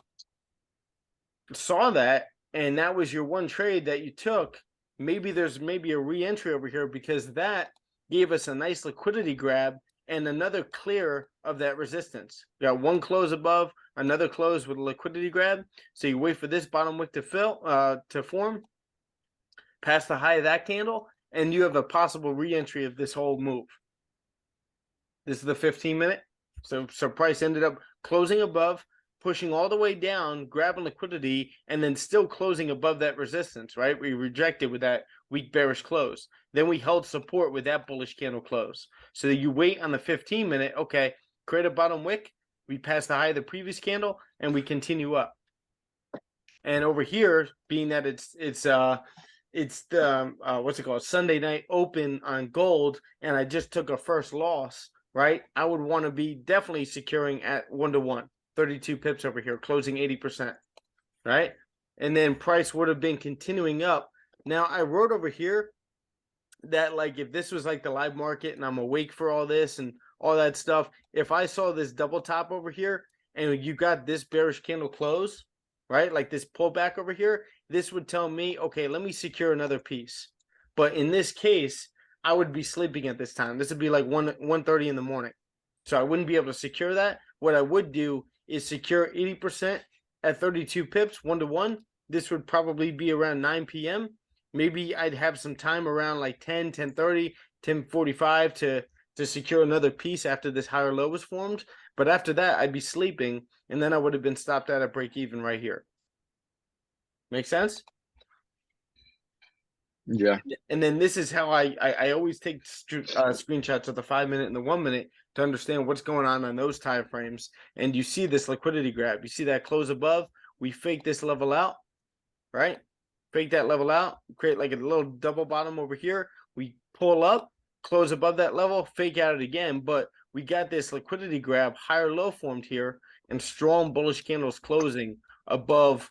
saw that and that was your one trade that you took, maybe there's a re-entry over here, because that gave us a nice liquidity grab and another clear of that resistance. You got one close above, another close with a liquidity grab. So you wait for this bottom wick to form, past the high of that candle, and you have a possible re-entry of this whole move. This is the 15-minute. So price ended up closing above, pushing all the way down, grabbing liquidity, and then still closing above that resistance, right? We rejected with that weak bearish close. Then we held support with that bullish candle close. So you wait on the 15-minute, okay, create a bottom wick, we pass the high of the previous candle, and we continue up. And over here, being that it's the what's it called, Sunday night open on gold, and I just took a first loss, right? I would want to be definitely securing at 1-to-1, 32 pips over here, closing 80%, right? And then price would have been continuing up. Now I wrote over here that, like, if this was like the live market and I'm awake for all this and all that stuff, if I saw this double top over here and you got this bearish candle close, right, like this pullback over here, this would tell me, okay, let me secure another piece. But in this case, I would be sleeping at this time. This would be like 1:30 in the morning. So I wouldn't be able to secure that. What I would do is secure 80% at 32 pips, 1-to-1. This would probably be around 9 p.m. Maybe I'd have some time around like 10, 10:30, 10:45 to secure another piece after this higher low was formed. But after that, I'd be sleeping, and then I would have been stopped at break even right here. Make sense? Yeah. And then this is how I always take screenshots of the 5-minute and the 1-minute to understand what's going on those time frames. And you see this liquidity grab. You see that close above. We fake this level out, right? Fake that level out. Create like a little double bottom over here. We pull up, close above that level, fake out it again. But we got this liquidity grab, higher low formed here, and strong bullish candles closing above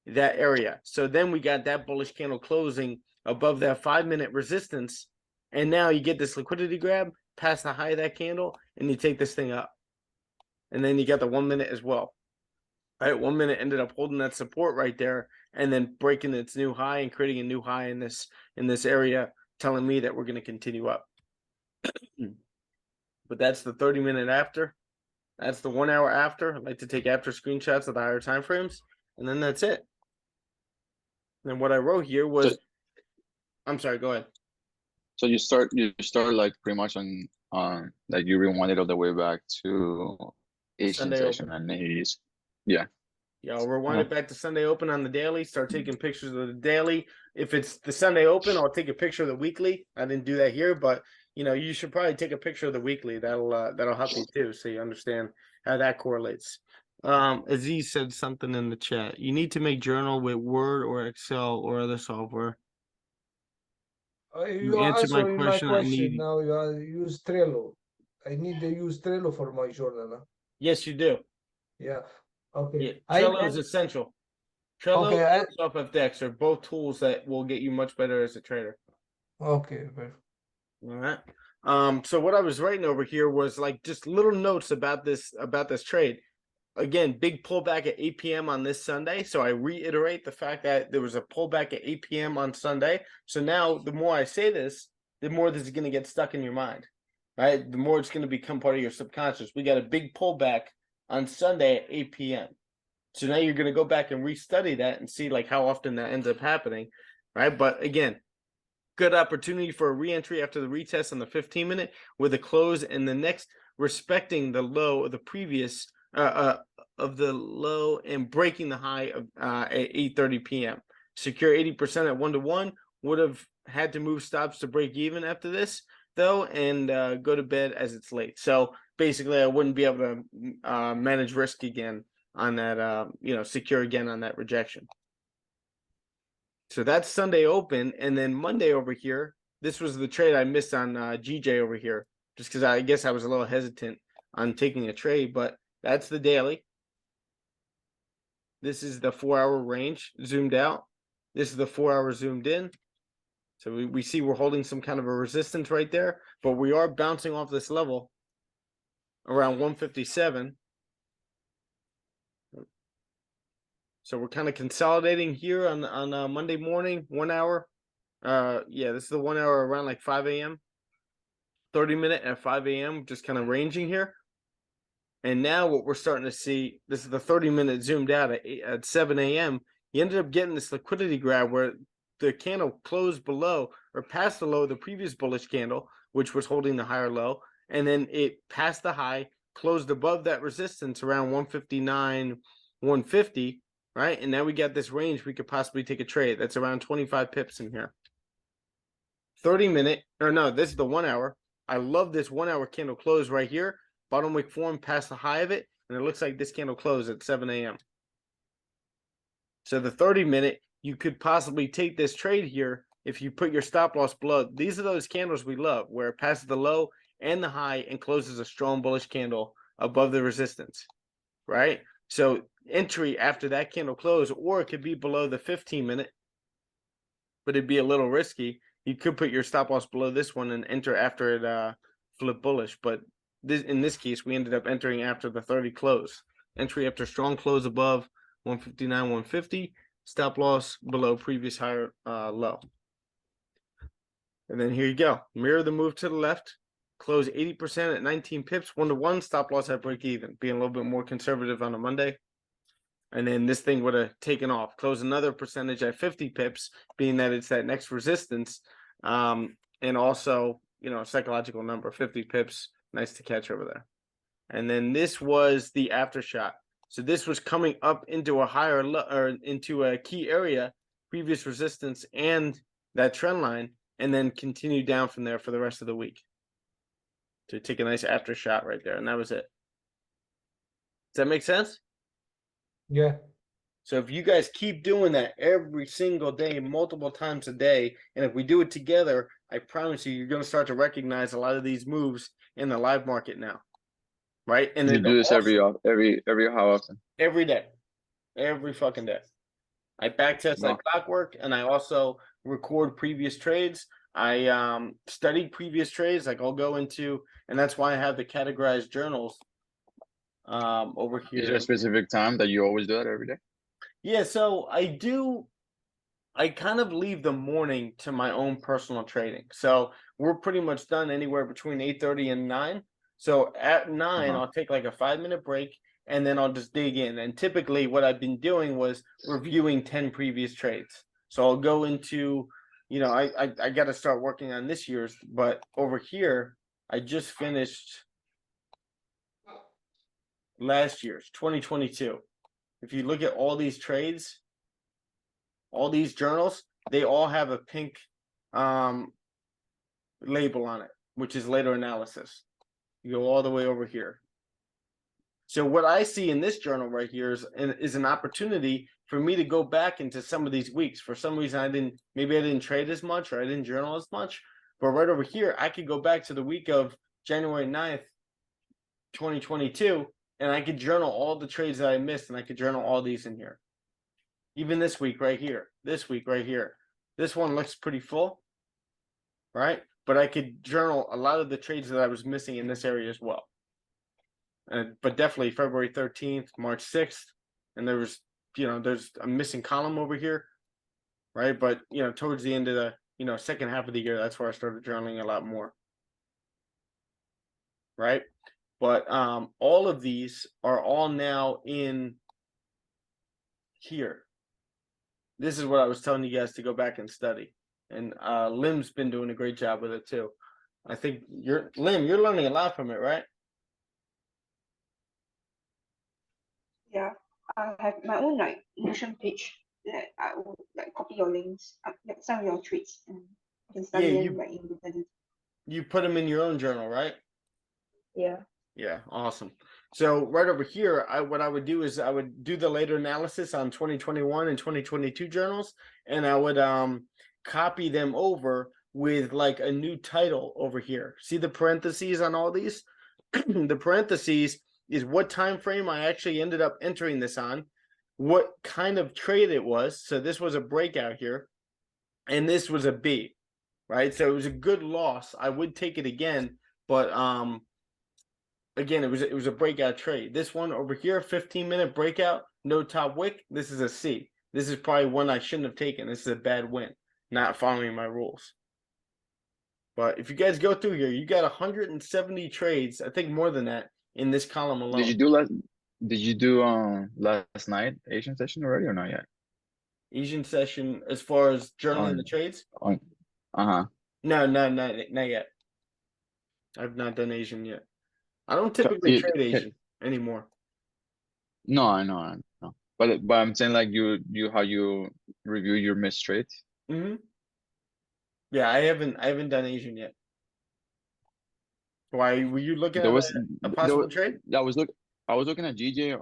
that area. So then we got that bullish candle closing above that 5-minute resistance, and now you get this liquidity grab past the high of that candle, and you take this thing up. And then you got the 1-minute as well. All right, 1-minute ended up holding that support right there, and then breaking its new high and creating a new high in this area, telling me that we're going to continue up. But that's the 30-minute after. That's the 1 hour after. I like to take after screenshots of the higher time frames, and then that's it. And what I wrote here was, I'm sorry, go ahead. So you start like pretty much on like you rewind it all the way back to Asian Sunday session open. and he's yeah. Yeah, I'll rewind it back to Sunday open on the daily, start taking pictures of the daily. If it's the Sunday open, I'll take a picture of the weekly. I didn't do that here, but you should probably take a picture of the weekly. That'll help you too, so you understand how that correlates. Aziz said something in the chat. You need to make journal with Word or Excel or other software. You answered my answering my question. I question need- now. You use Trello. I need to use Trello for my journal. Huh? Yes, you do. Yeah. Okay. Yeah, Trello is essential. Trello Okay, and SFX are both tools that will get you much better as a trader. Okay. Perfect. All right. So what I was writing over here was like just little notes about this trade. Again, big pullback at 8 p.m. on this Sunday. So I reiterate the fact that there was a pullback at 8 p.m. on Sunday. So now the more I say this, the more this is going to get stuck in your mind, right? The more it's going to become part of your subconscious. We got a big pullback on Sunday at 8 p.m. So now you're going to go back and restudy that and see like how often that ends up happening, right? But again, good opportunity for a re-entry after the retest on the 15-minute with a close and the next respecting the low of the previous of the low and breaking the high of at 8:30 p.m. Secure 80% at 1-to-1. Would have had to move stops to break even after this, though, and go to bed as it's late. So basically, I wouldn't be able to manage risk again on that, secure again on that rejection. So that's Sunday open. And then Monday over here, this was the trade I missed on GJ over here, just because I guess I was a little hesitant on taking a trade, but that's the daily. This is the 4-hour range zoomed out. This is the 4-hour zoomed in. So we see we're holding some kind of a resistance right there, but we are bouncing off this level around 157. So we're kind of consolidating here on Monday morning, 1 hour. This is the 1 hour around like 5 a.m. 30-minute at 5 a.m. just kind of ranging here. And now what we're starting to see, this is the 30-minute zoomed out at 7 a.m. You ended up getting this liquidity grab where the candle closed below or past the low of the previous bullish candle, which was holding the higher low, and then it passed the high, closed above that resistance around 159, 150, right? And now we got this range we could possibly take a trade. That's around 25 pips in here. 30-minute, or no, this is the 1 hour. I love this 1 hour candle close right here. Bottom wick form past the high of it, and it looks like this candle closed at 7 a.m. So the 30-minute, you could possibly take this trade here if you put your stop loss below. These are those candles we love, where it passes the low and the high and closes a strong bullish candle above the resistance, right? So entry after that candle close, or it could be below the 15-minute, but it'd be a little risky. You could put your stop loss below this one and enter after it flip bullish, but in this case, we ended up entering after the 30 close. Entry after strong close above 159, 150. Stop loss below previous higher low. And then here you go. Mirror the move to the left. Close 80% at 19 pips, 1-to-1. Stop loss at break even. Being a little bit more conservative on a Monday. And then this thing would have taken off. Close another percentage at 50 pips, being that it's that next resistance. And also, psychological number, 50 pips. Nice to catch over there. And then this was the aftershot. So this was coming up into a higher or into a key area, previous resistance and that trend line, and then continue down from there for the rest of the week. To take a nice aftershot right there, and that was it. Does that make sense? Yeah. So if you guys keep doing that every single day, multiple times a day, and if we do it together, I promise you're going to start to recognize a lot of these moves in the live market now, right? And You then do this also, every how often? every day, every fucking day. I backtest like clockwork, and I also record previous trades. I study previous trades. Like I'll go into, and that's why I have the categorized journals over here. Is there a specific time that you always do that every day? Yeah, so I kind of leave the morning to my own personal trading. So we're pretty much done anywhere between 8:30 and 9. So at 9, I'll take like a 5-minute break, and then I'll just dig in. And typically what I've been doing was reviewing 10 previous trades. So I'll go into, I got to start working on this year's, but over here, I just finished last year's, 2022. If you look at all these trades, all these journals, they all have a pink label on it, which is later analysis. You go all the way over here. So what I see in this journal right here is an opportunity for me to go back into some of these weeks. For some reason, maybe I didn't trade as much or I didn't journal as much. But right over here, I could go back to the week of January 9th, 2022, and I could journal all the trades that I missed, and I could journal all these in here. Even this week right here, this week right here. This one looks pretty full, right? But I could journal a lot of the trades that I was missing in this area as well. But definitely February 13th, March 6th, and there was, there's a missing column over here, right? But, towards the end of the, second half of the year, that's where I started journaling a lot more, right? But all of these are all now in here. This is what I was telling you guys to go back and study. And Lim's been doing a great job with it too. I think you're learning a lot from it, right? Yeah, I have my own like Notion page that I will like copy your links, like some of your tweets, and you can study them like independently. You put them in your own journal, right? Yeah. Yeah, awesome. So right over here, what I would do is I would do the later analysis on 2021 and 2022 journals, and I would copy them over with like a new title over here. See the parentheses on all these? The parentheses is what time frame I actually ended up entering this on, what kind of trade it was. So this was a breakout here, and this was a B, right? So it was a good loss. I would take it again, but again, it was a breakout trade. This one over here, 15-minute breakout, no top wick. This is a C. This is probably one I shouldn't have taken. This is a bad win, not following my rules. But if you guys go through here, you got 170 trades, I think more than that, in this column alone. Did you do last night Asian session already or not yet? Asian session as far as journaling the trades? Uh-huh. No, not yet. I've not done Asian yet. I don't typically trade Asian anymore. No, I know. But I'm saying like how you review your missed trades. Mm-hmm. Yeah, I haven't done Asian yet. Why were you looking at a possible trade? I was looking at GJ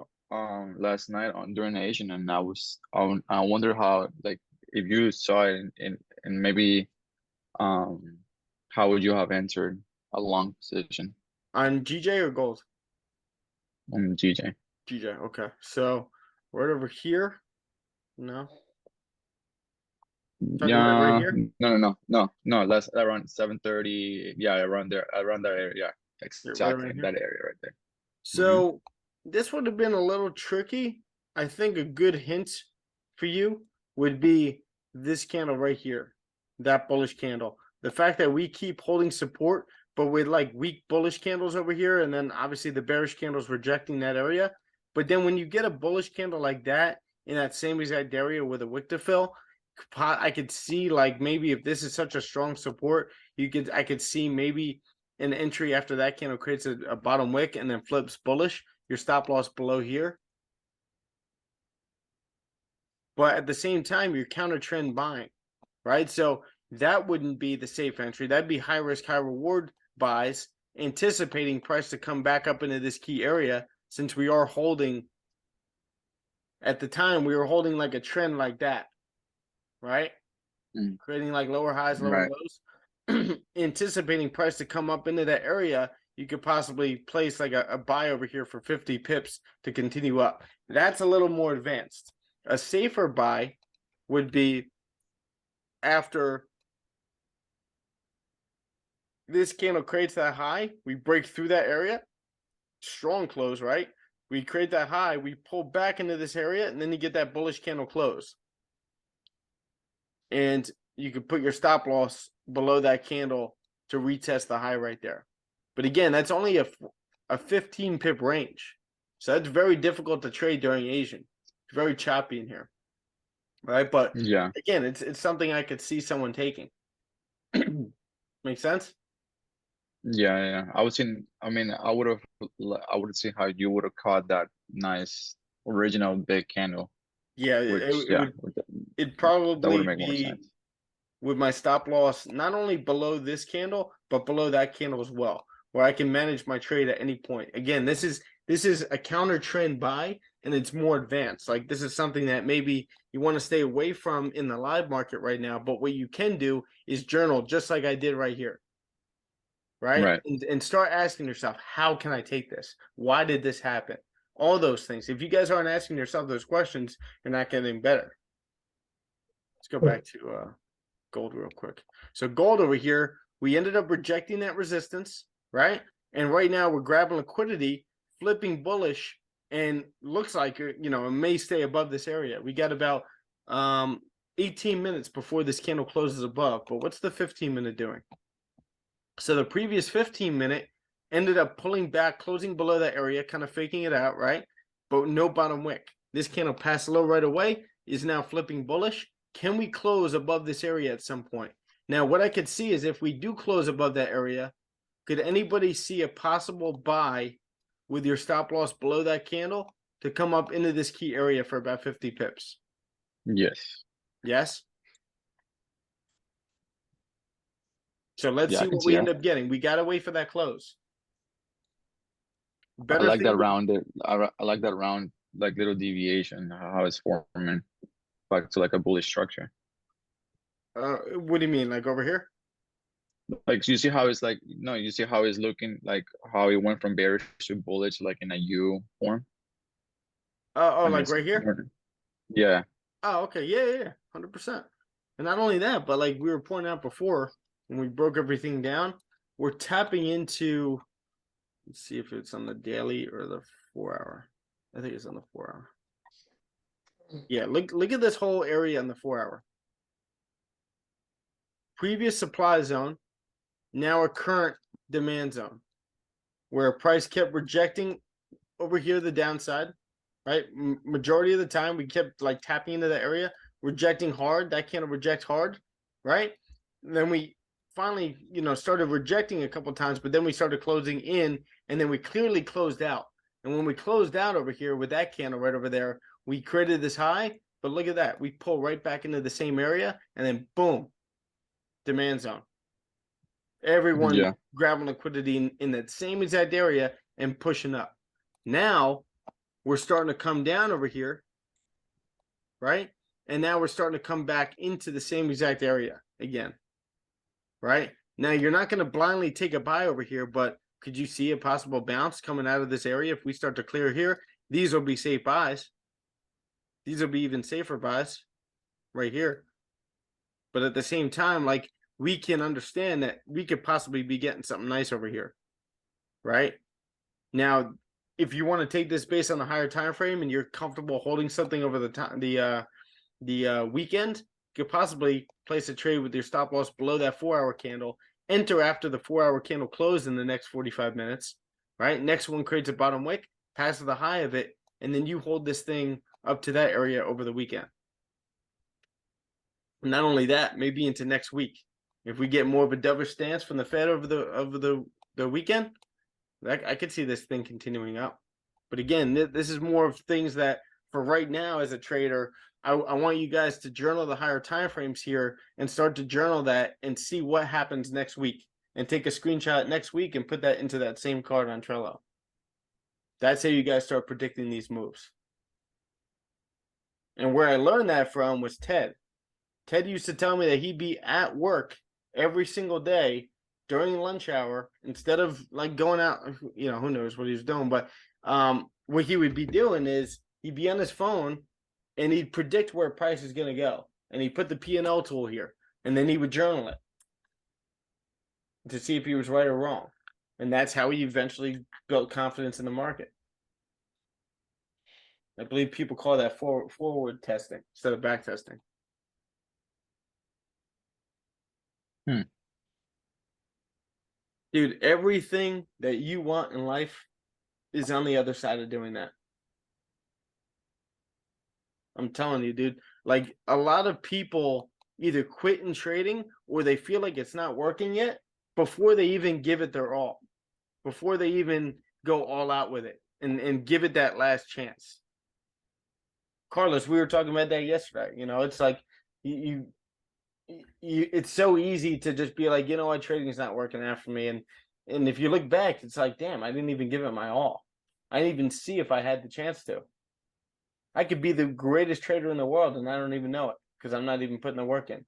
last night during the Asian, and I wonder how, like, if you saw it and maybe how would you have entered a long position On GJ or gold? on GJ? GJ, okay. So right over here. No. Talking about right here? No. That's around 7:30. Yeah, around there, around that area. Yeah, exactly right that area right there. So this would have been a little tricky. I think a good hint for you would be this candle right here, that bullish candle. The fact that we keep holding support, but with like weak bullish candles over here, and then obviously the bearish candles rejecting that area. But then when you get a bullish candle like that in that same exact area with a wick to fill, I could see like maybe if this is such a strong support, I could see maybe an entry after that candle creates a bottom wick and then flips bullish, your stop loss below here. But at the same time, you're counter trend buying, right? So that wouldn't be the safe entry. That'd be high risk, high reward buys, anticipating price to come back up into this key area, since we are holding, at the time, we were holding like a trend like that, right? Creating like lower highs, lower lows. Anticipating price to come up into that area, you could possibly place like a buy over here for 50 pips to continue up. That's a little more advanced. A safer buy would be after this candle creates that high, we break through that area, strong close, right? We create that high, we pull back into this area, and then you get that bullish candle close. And you could put your stop loss below that candle to retest the high right there. But again, that's only a 15 pip range. So that's very difficult to trade during Asian. It's very choppy in here. Right? But yeah, again, it's something I could see someone taking. Make sense? Yeah. I would see how you would have caught that nice original big candle. Yeah, it'd probably make more be sense. with my stop loss not only below this candle, but below that candle as well, where I can manage my trade at any point. Again, this is a counter trend buy, and it's more advanced. Like, this is something that maybe you want to stay away from in the live market right now, but what you can do is journal, just like I did right here. Right? And start asking yourself, how can I take this? Why did this happen? All those things. If you guys aren't asking yourself those questions, you're not getting better. Let's go back to gold real quick. So gold over here, we ended up rejecting that resistance, right? And right now we're grabbing liquidity, flipping bullish, and looks like, it may stay above this area. We got about 18 minutes before this candle closes above. But what's the 15-minute doing? So the previous 15-minute ended up pulling back, closing below that area, kind of faking it out, right? But no bottom wick. This candle passed low right away, is now flipping bullish. Can we close above this area at some point? Now, what I could see is if we do close above that area, could anybody see a possible buy with your stop loss below that candle to come up into this key area for about 50 pips. Yes. Yes? So let's Yeah, I see can what see we that. end up getting. We got to wait for that close. I Better like thing that would- round. I like that round, like little deviation, how it's forming back to like a bullish structure. what do you mean? Like over here? Like you see how it's like, no, you see how it's looking, like how it went from bearish to bullish, like in a U form. Oh, And like it's right here? more- Yeah. Oh, okay. Yeah. 100%. And not only that, but like we were pointing out before, when we broke everything down, we're tapping into, let's see if it's on the daily or the 4-hour. I think it's on the 4-hour. Yeah, look at this whole area on the 4-hour. Previous supply zone, now a current demand zone, where price kept rejecting over here the downside, right? Majority of the time we kept like tapping into the area, rejecting hard. That candle reject hard, right? And then we finally, started rejecting a couple times, but then we started closing in, and then we clearly closed out. And when we closed out over here with that candle right over there, we created this high, but look at that. We pull right back into the same area, and then boom, demand zone. Everyone Yeah. grabbing liquidity in that same exact area and pushing up. Now we're starting to come down over here, right? And now we're starting to come back into the same exact area again, right? Now you're not going to blindly take a buy over here, but could you see a possible bounce coming out of this area if we start to clear here? These will be safe buys. These will be even safer buys right here. But at the same time, like, we can understand that we could possibly be getting something nice over here, right? Now, if you want to take this based on the higher time frame and you're comfortable holding something over the time, the weekend, you could possibly place a trade with your stop loss below that 4-hour candle. Enter after the 4-hour candle closed in the next 45 minutes, right? Next one creates a bottom wick, passes the high of it, and then you hold this thing up to that area over the weekend. Not only that, maybe into next week. If we get more of a dovish stance from the Fed over the weekend, I could see this thing continuing up. But again, this is more of things that for right now as a trader, I want you guys to journal the higher time frames here and start to journal that and see what happens next week and take a screenshot next week and put that into that same card on Trello. That's how you guys start predicting these moves. And where I learned that from was Ted. Ted used to tell me that he'd be at work every single day during lunch hour instead of like going out, who knows what he was doing. But what he would be doing is he'd be on his phone and he'd predict where price is going to go. And he'd put the P&L tool here and then he would journal it to see if he was right or wrong. And that's how he eventually built confidence in the market. I believe people call that forward testing instead of back testing. Dude, everything that you want in life is on the other side of doing that. I'm telling you, dude. Like, a lot of people either quit in trading or they feel like it's not working yet before they even give it their all, before they even go all out with it and give it that last chance. Carlos, we were talking about that yesterday. It's like it's so easy to just be like, what, trading is not working out for me. And if you look back, it's like, damn, I didn't even give it my all. I didn't even see if I had the chance to. I could be the greatest trader in the world and I don't even know it because I'm not even putting the work in.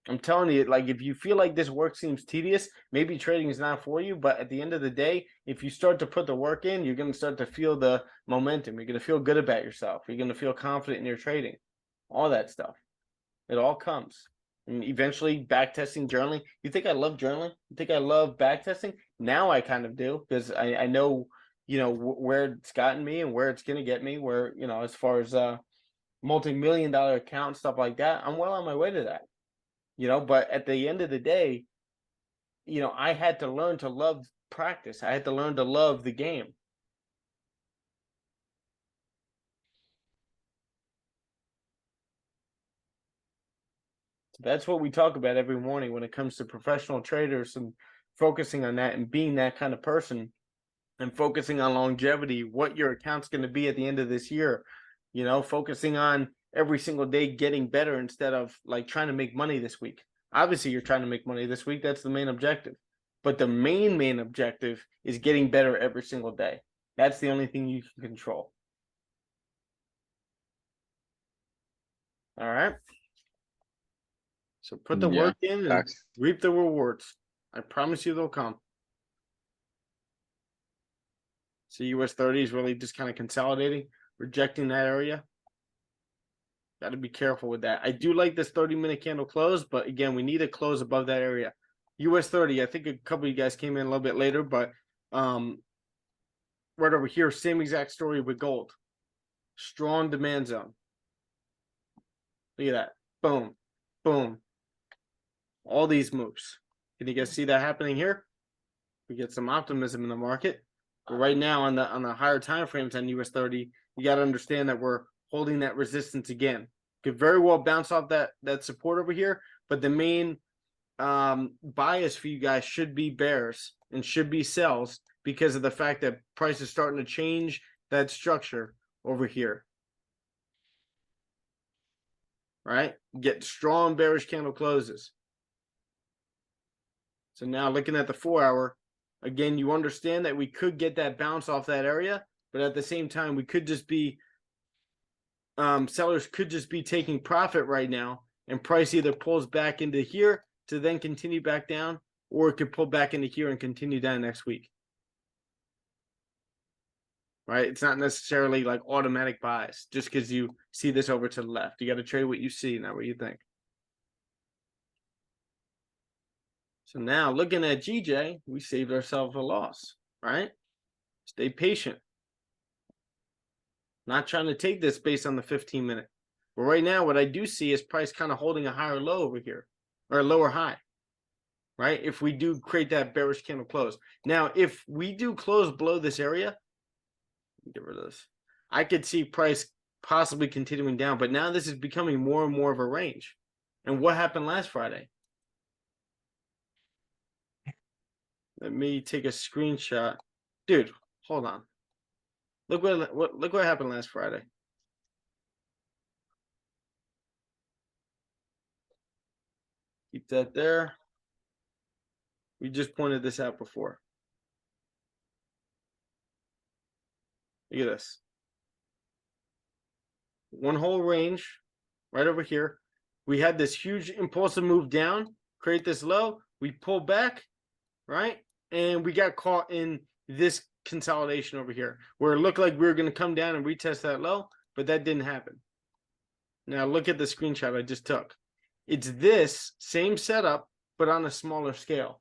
I'm telling you, like, if you feel like this work seems tedious, maybe trading is not for you. But at the end of the day, if you start to put the work in, you're going to start to feel the momentum. You're going to feel good about yourself. You're going to feel confident in your trading. All that stuff. It all comes. And eventually, backtesting, journaling. You think I love journaling? You think I love backtesting? Now I kind of do because I know, where it's gotten me and where it's going to get me. Where, as far as multi-million-dollar account, stuff like that, I'm well on my way to that. But at the end of the day, I had to learn to love practice. I had to learn to love the game. That's what we talk about every morning when it comes to professional traders and focusing on that and being that kind of person. and focusing on longevity, what your account's going to be at the end of this year, you know, focusing on every single day getting better instead of like trying to make money this week. Obviously, you're trying to make money this week. That's the main objective. But the main objective is getting better every single day. That's the only thing you can control. All right. So put the Yeah, work in and facts. reap the rewards. I promise you they'll come. So US 30 is really just kind of consolidating, rejecting that area. Got to be careful with that. I do like this 30-minute candle close, but again, we need a close above that area. US 30, I think a couple of you guys came in a little bit later, but right over here, same exact story with gold. Strong demand zone. Look at that. Boom. Boom. All these moves. Can you guys see that happening here? We get some optimism in the market. But right now on the higher time frames on US 30, you got to understand that we're holding that resistance again. Could very well bounce off that support over here, but the main bias for you guys should be bears and should be sells because of the fact that price is starting to change that structure over here. Right? Get strong bearish candle closes. So now looking at the 4-hour, again, you understand that we could get that bounce off that area, but at the same time, we could just be sellers could just be taking profit right now, and price either pulls back into here to then continue back down, or it could pull back into here and continue down next week. Right? It's not necessarily like automatic buys just because you see this over to the left. You got to trade what you see, not what you think. So now looking at GJ, we saved ourselves a loss, right? Stay patient. Not trying to take this based on the 15-minute. But right now, what I do see is price kind of holding a higher low over here, or a lower high, right? If we do create that bearish candle close. Now, if we do close below this area, get rid of this. I could see price possibly continuing down, but now this is becoming more and more of a range. And what happened last Friday? Let me take a screenshot. Dude, hold on. Look what happened last Friday. Keep that there. We just pointed this out before. Look at this. One whole range right over here. We had this huge impulsive move down, create this low. We pull back, right? And we got caught in this consolidation over here where it looked like we were going to come down and retest that low, but that didn't happen. Now look at the screenshot I just took. It's this same setup, but on a smaller scale.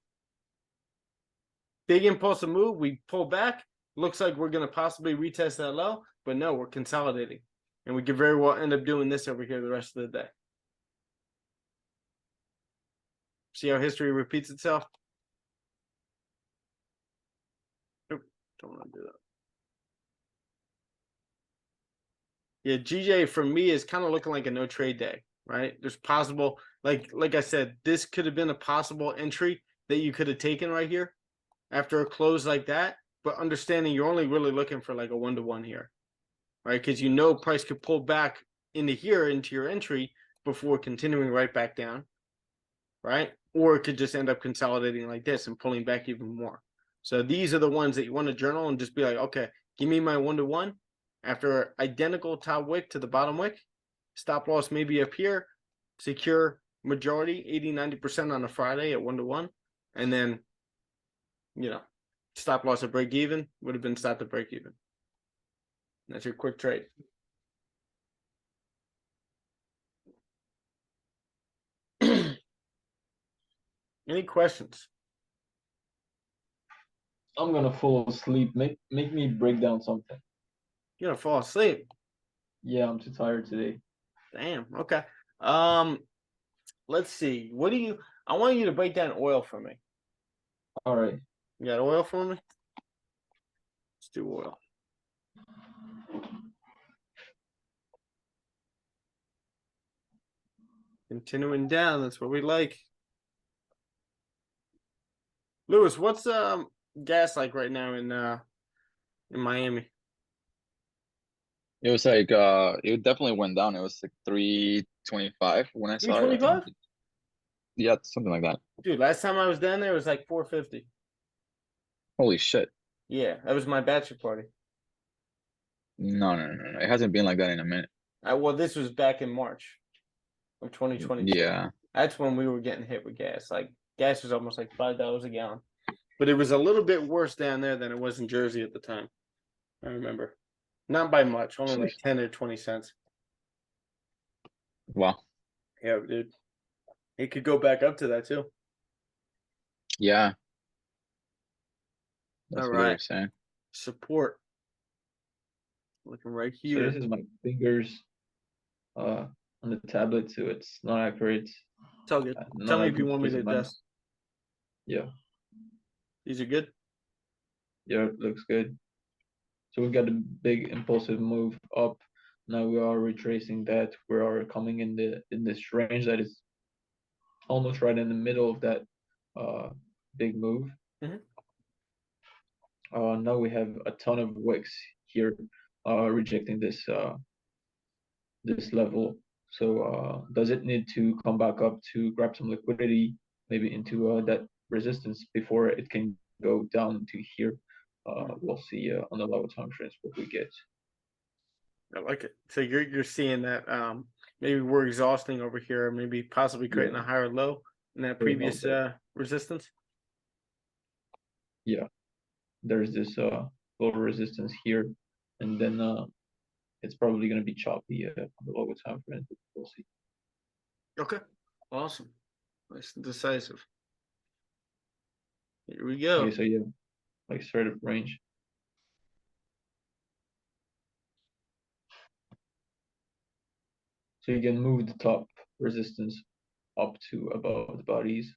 Big impulsive move, we pull back. Looks like we're going to possibly retest that low, but no, we're consolidating. And we could very well end up doing this over here the rest of the day. See how history repeats itself? Nope, don't want to do that. Yeah, GJ for me is kind of looking like a no trade day, right? There's possible, like I said, this could have been a possible entry that you could have taken right here after a close like that, but understanding you're only really looking for like a 1-to-1 here, right? Because you know price could pull back into here into your entry before continuing right back down, right? Or it could just end up consolidating like this and pulling back even more. So these are the ones that you want to journal and just be like, okay, give me my 1-to-1 after identical top wick to the bottom wick. Stop loss maybe up here, secure majority 80-90% on a Friday at 1-to-1, and then stop loss at break even would have been stop to break even. That's your quick trade. Any questions? I'm gonna fall asleep. Make me break down something. You're gonna fall asleep. Yeah, I'm too tired today. Damn. Okay. Let's see. I want you to break down oil for me. All right. You got oil for me? Let's do oil. Continuing down, that's what we like. Lewis, what's gas like right now in in Miami? It was like it definitely went down. It was like 325 when I saw it. I think. 325? Yeah, something like that. Dude, last time I was down there, it was like 450. Holy shit. Yeah, that was my bachelor party. No, no, no, no. It hasn't been like that in a minute. Well, this was back in March of 2022. Yeah. That's when we were getting hit with gas. Like gas was almost like $5 a gallon. But it was a little bit worse down there than it was in Jersey at the time. I remember. Not by much, only like 10 or 20 cents. Wow. Yeah, dude. It could go back up to that too. Yeah. That's All what they were right. saying. Support. Looking right So here. this is my fingers on the tablet, so it's not accurate. It's all good. Not Tell me if you accurate want me to because of my- adjust. Yeah, These are good. yeah, it looks good. So we got a big impulsive move up. Now we are retracing that. We are coming in this range that is almost right in the middle of that big move. Mhm. Now we have a ton of wicks here rejecting this this level. So does it need to come back up to grab some liquidity, maybe into that resistance before it can go down to here? We'll see on the lower time frames what we get. I like it. So you're seeing that maybe we're exhausting over here, or maybe possibly creating a higher low in that Very previous well resistance. Yeah, there's this lower resistance here, and then it's probably going to be choppy on the lower time frame. We'll see. Okay. Awesome. Nice and decisive. Here we go. Okay, so yeah, like straight up range. So you can move the top resistance up to above the bodies.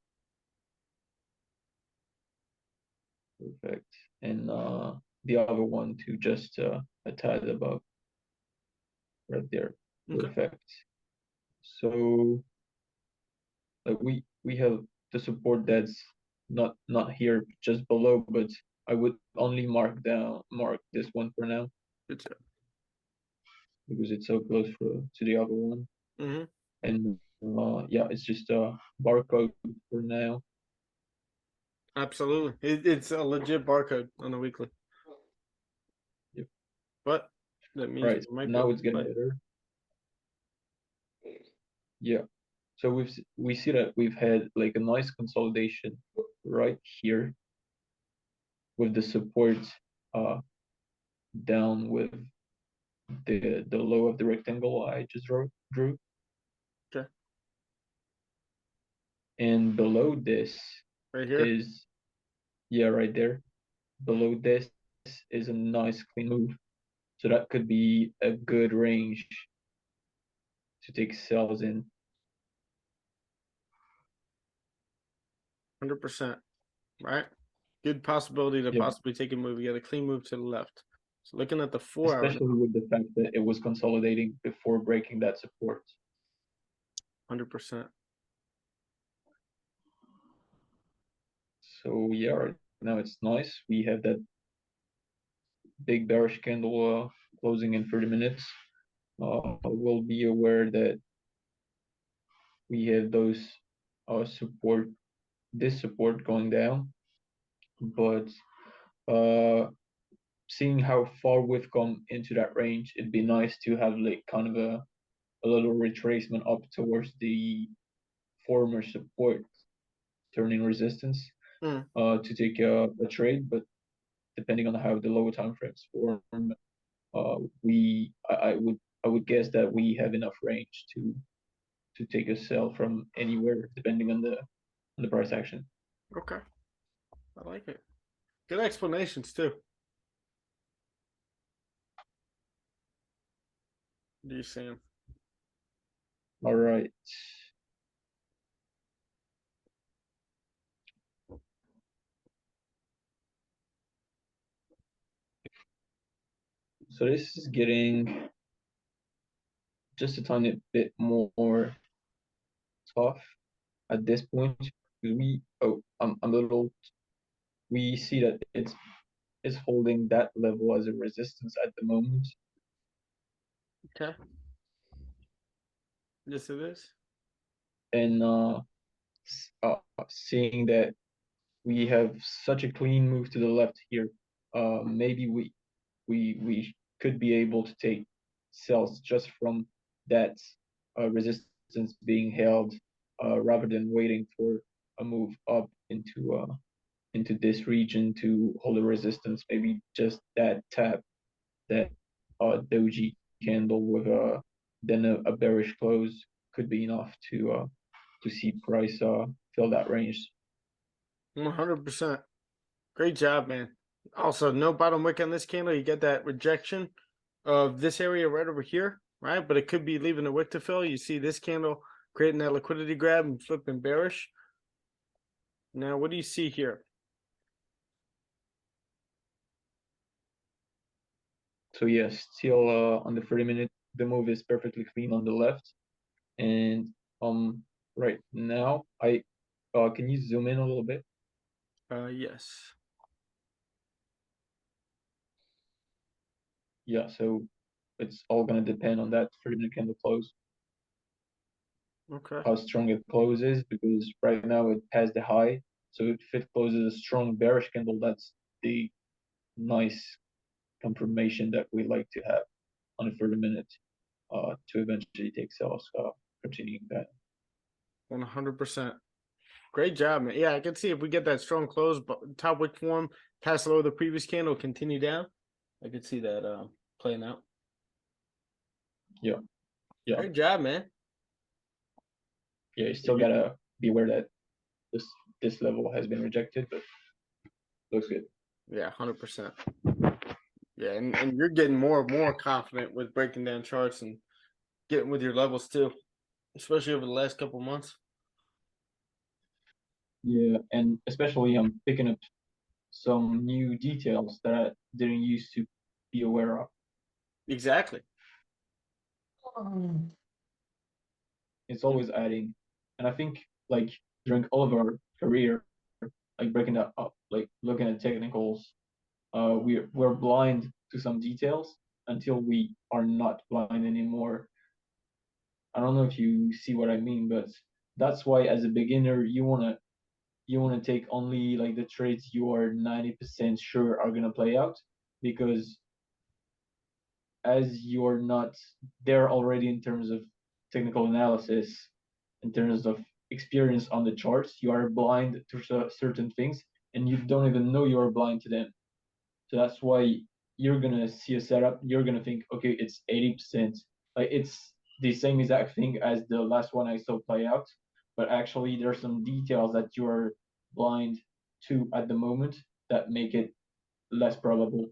Perfect. And the other one to just a tad above. Right there. Okay. Perfect. So like we have the support that's not here, just below, but I would only mark this one for now Good job. because it's so close to the other one. Mm-hmm. And yeah, it's just a barcode for now. Absolutely. It's a legit barcode on the weekly. Yep. But that means Right, we might be now able it's to getting play. better. Yeah. So we see that we've had like a nice consolidation right here with the support down with the low of the rectangle I just drew. Okay. And below this Right here. is right there. Below this is a nice clean move. So that could be a good range to take sells in. 100%. Right? Good possibility to Yep. possibly take a move. You got a clean move to the left. So looking at the 4 hour, Especially with the fact that it was consolidating before breaking that support. 100%. So yeah, right now it's nice. We have that big bearish candle closing in 30 minutes. We'll be aware that we have those this support going down, but seeing how far we've come into that range, it'd be nice to have like kind of a little retracement up towards the former support, turning resistance to take a trade. But depending on how the lower time frames form, I would guess that we have enough range to take a sell from anywhere depending on the price action. Okay. I like it. Good explanations too. What are you saying? All right. So this is getting just a tiny bit more tough at this point. We see that it's is holding that level as a resistance at the moment. Okay. Yes, it is. And seeing that we have such a clean move to the left here, maybe we could be able to take sells just from that resistance being held, rather than waiting for a move up into this region to hold a resistance. Maybe just that tap, that doji candle with then a bearish close could be enough to see price fill that range. 100%. Great job, man. Also, no bottom wick on this candle. You get that rejection of this area right over here, right? But it could be leaving a wick to fill. You see this candle creating that liquidity grab and flipping bearish. Now, what do you see here? So yes, still on the 30-minute, the move is perfectly clean on the left. And right now, can you zoom in a little bit? Yes. Yeah, so it's all gonna depend on that 30-minute candle close, Okay. how strong it closes, because right now it has the high. So if it closes a strong bearish candle, that's the nice confirmation that we like to have on a 30-minute to eventually take sales, continuing that. 100%. Great job, man. Yeah, I can see if we get that strong close, but top wick form, pass low the previous candle, continue down. I could see that playing out. Yeah. Great job, man. Yeah, you still gotta be aware that this level has been rejected, but looks good. Yeah, 100%. Yeah, and you're getting more and more confident with breaking down charts and getting with your levels too, especially over the last couple months. Yeah, and especially I'm picking up some new details that I didn't used to be aware of. Exactly. It's always adding, and I think like during all of our career, like breaking that up, like looking at technicals, we're blind to some details until we are not blind anymore. I don't know if you see what I mean, but that's why as a beginner you wanna take only like the trades you are 90% sure are gonna play out, because as you're not there already in terms of technical analysis, in terms of experience on the charts, you are blind to certain things and you don't even know you are blind to them. So that's why you're gonna see a setup, you're gonna think, okay, it's 80%, like it's the same exact thing as the last one I saw play out, but actually there's some details that you're blind to at the moment that make it less probable.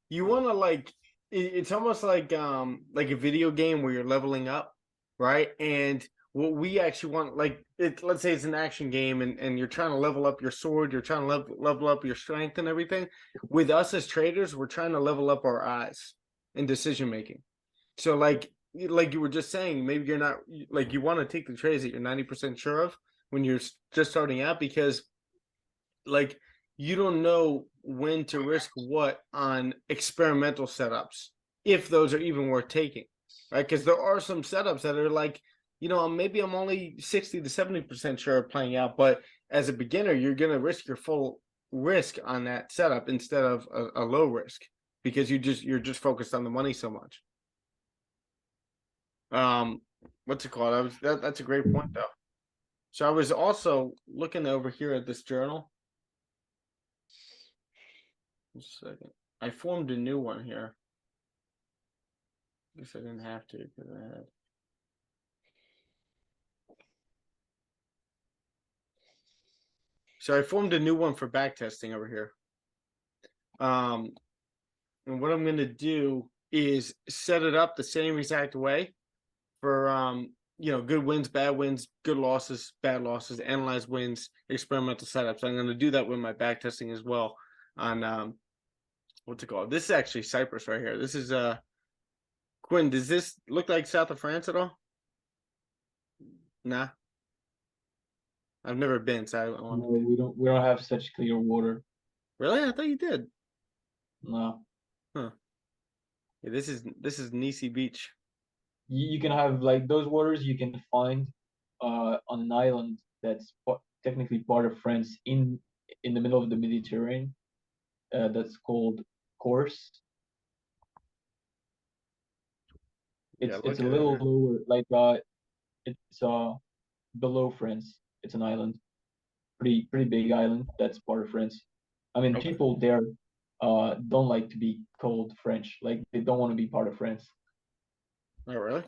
You want to it's almost like a video game where you're leveling up, right? And what we actually want, like let's say it's an action game and you're trying to level up your sword, you're trying to level up your strength and everything. With us as traders, we're trying to level up our eyes and decision making. So like you were just saying, maybe you're not like you want to take the trades that you're 90% sure of when you're just starting out, because like you don't know when to risk what on experimental setups, if those are even worth taking, right? Because there are some setups that are like, maybe I'm only 60 to 70% sure of playing out, but as a beginner, you're gonna risk your full risk on that setup instead of a low risk, because you're just focused on the money so much. What's it called? That's a great point though. So I was also looking over here at this journal. Just a second. I formed a new one here. I guess I didn't have to because I had. So I formed a new one for back testing over here. And what I'm going to do is set it up the same exact way for good wins, bad wins, good losses, bad losses, analyze wins, experimental setups. I'm going to do that with my back testing as well on what's it called? This is actually Cyprus right here. This is Quinn, does this look like south of France at all? Nah. I've never been, so I don't No, we don't have such clear water. Really? I thought you did. No, Yeah, this is Nisi Beach. you can have like those waters you can find on an island that's technically part of France in the middle of the Mediterranean. That's called Corse. Yeah, It's a look at it little here. lower, like it's below France. It's an island, pretty big island that's part of France. I mean, Okay. people there don't like to be called French. Like they don't want to be part of France. Oh, really?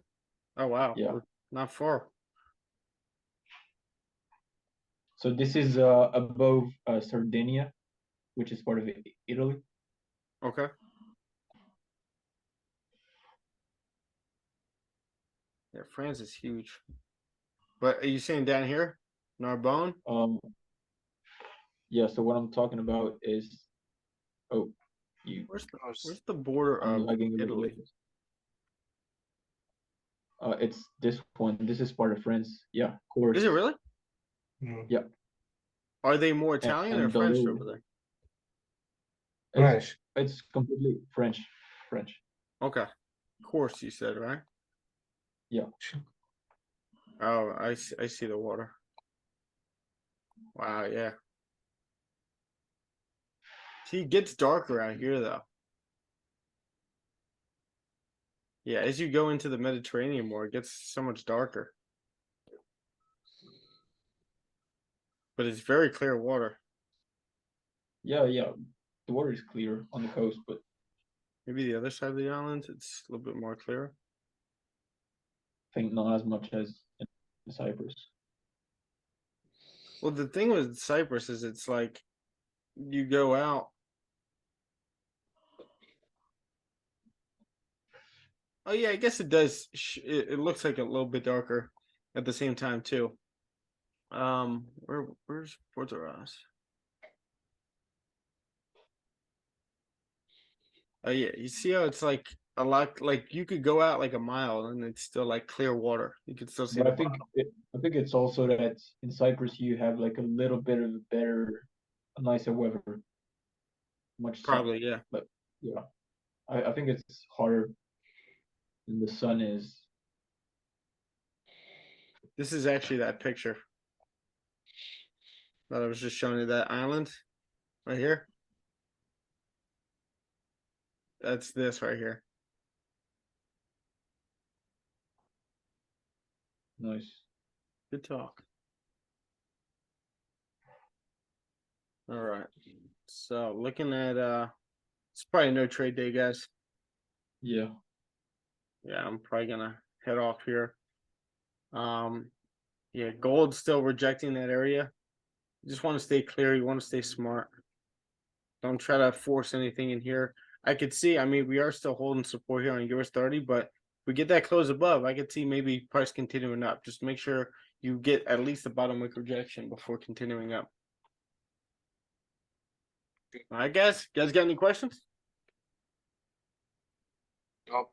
Oh, wow. Yeah. We're not far. So this is above Sardinia, which is part of Italy. Okay. Yeah, France is huge. But are you saying down here, Narbonne? Yeah. So what I'm talking about is, oh, you. Where's the border I'm of lagging a little Italy? bit. It's this one. This is part of France. Yeah, Corse. Is it really? No. Yeah. Are they more Italian or And French below, over there? French. it's completely French. French. Okay. Course, you said, right? Yeah. Oh, I see the water. Wow, yeah. See, it gets darker out here, though. Yeah, as you go into the Mediterranean more, it gets so much darker. But it's very clear water. Yeah, yeah. The water is clear on the coast, but Maybe the other side of the island, it's a little bit more clear. I think not as much as in Cyprus. Well, the thing with Cyprus is it's like you go out. Oh yeah, I guess it does. It looks like a little bit darker at the same time too. Where's Porto Ross? Oh yeah, you see how it's like a lot. Like you could go out like a mile and it's still like clear water. You could still see But the I think bottom. I think it's also that in Cyprus you have like a little bit of a nicer weather, much sun. Probably, yeah. But yeah, I think it's harder than the sun is. This is actually that picture that I was just showing you. That island right here. That's this right here. Nice. Good talk. All right. So looking at it's probably no trade day, guys. Yeah. Yeah, I'm probably gonna head off here. Yeah, gold's still rejecting that area. You just want to stay clear, you want to stay smart. Don't try to force anything in here. I could see, I mean, we are still holding support here on US 30, but if we get that close above, I could see maybe price continuing up. Just make sure you get at least the bottom wick rejection before continuing up. All right, guys. You guys got any questions? Nope.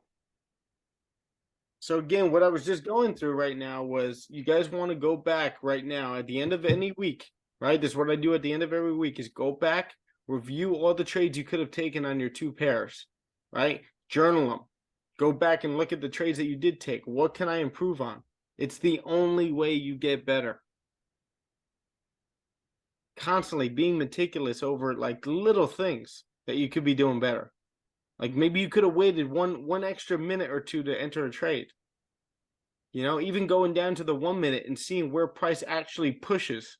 So again, what I was just going through right now was you guys want to go back right now at the end of any week, right? This is what I do at the end of every week is go back, review all the trades you could have taken on your two pairs, right? Journal them. Go back and look at the trades that you did take. What can I improve on? It's the only way you get better. Constantly being meticulous over like little things that you could be doing better. Like maybe you could have waited one extra minute or two to enter a trade. You know, even going down to the 1 minute and seeing where price actually pushes.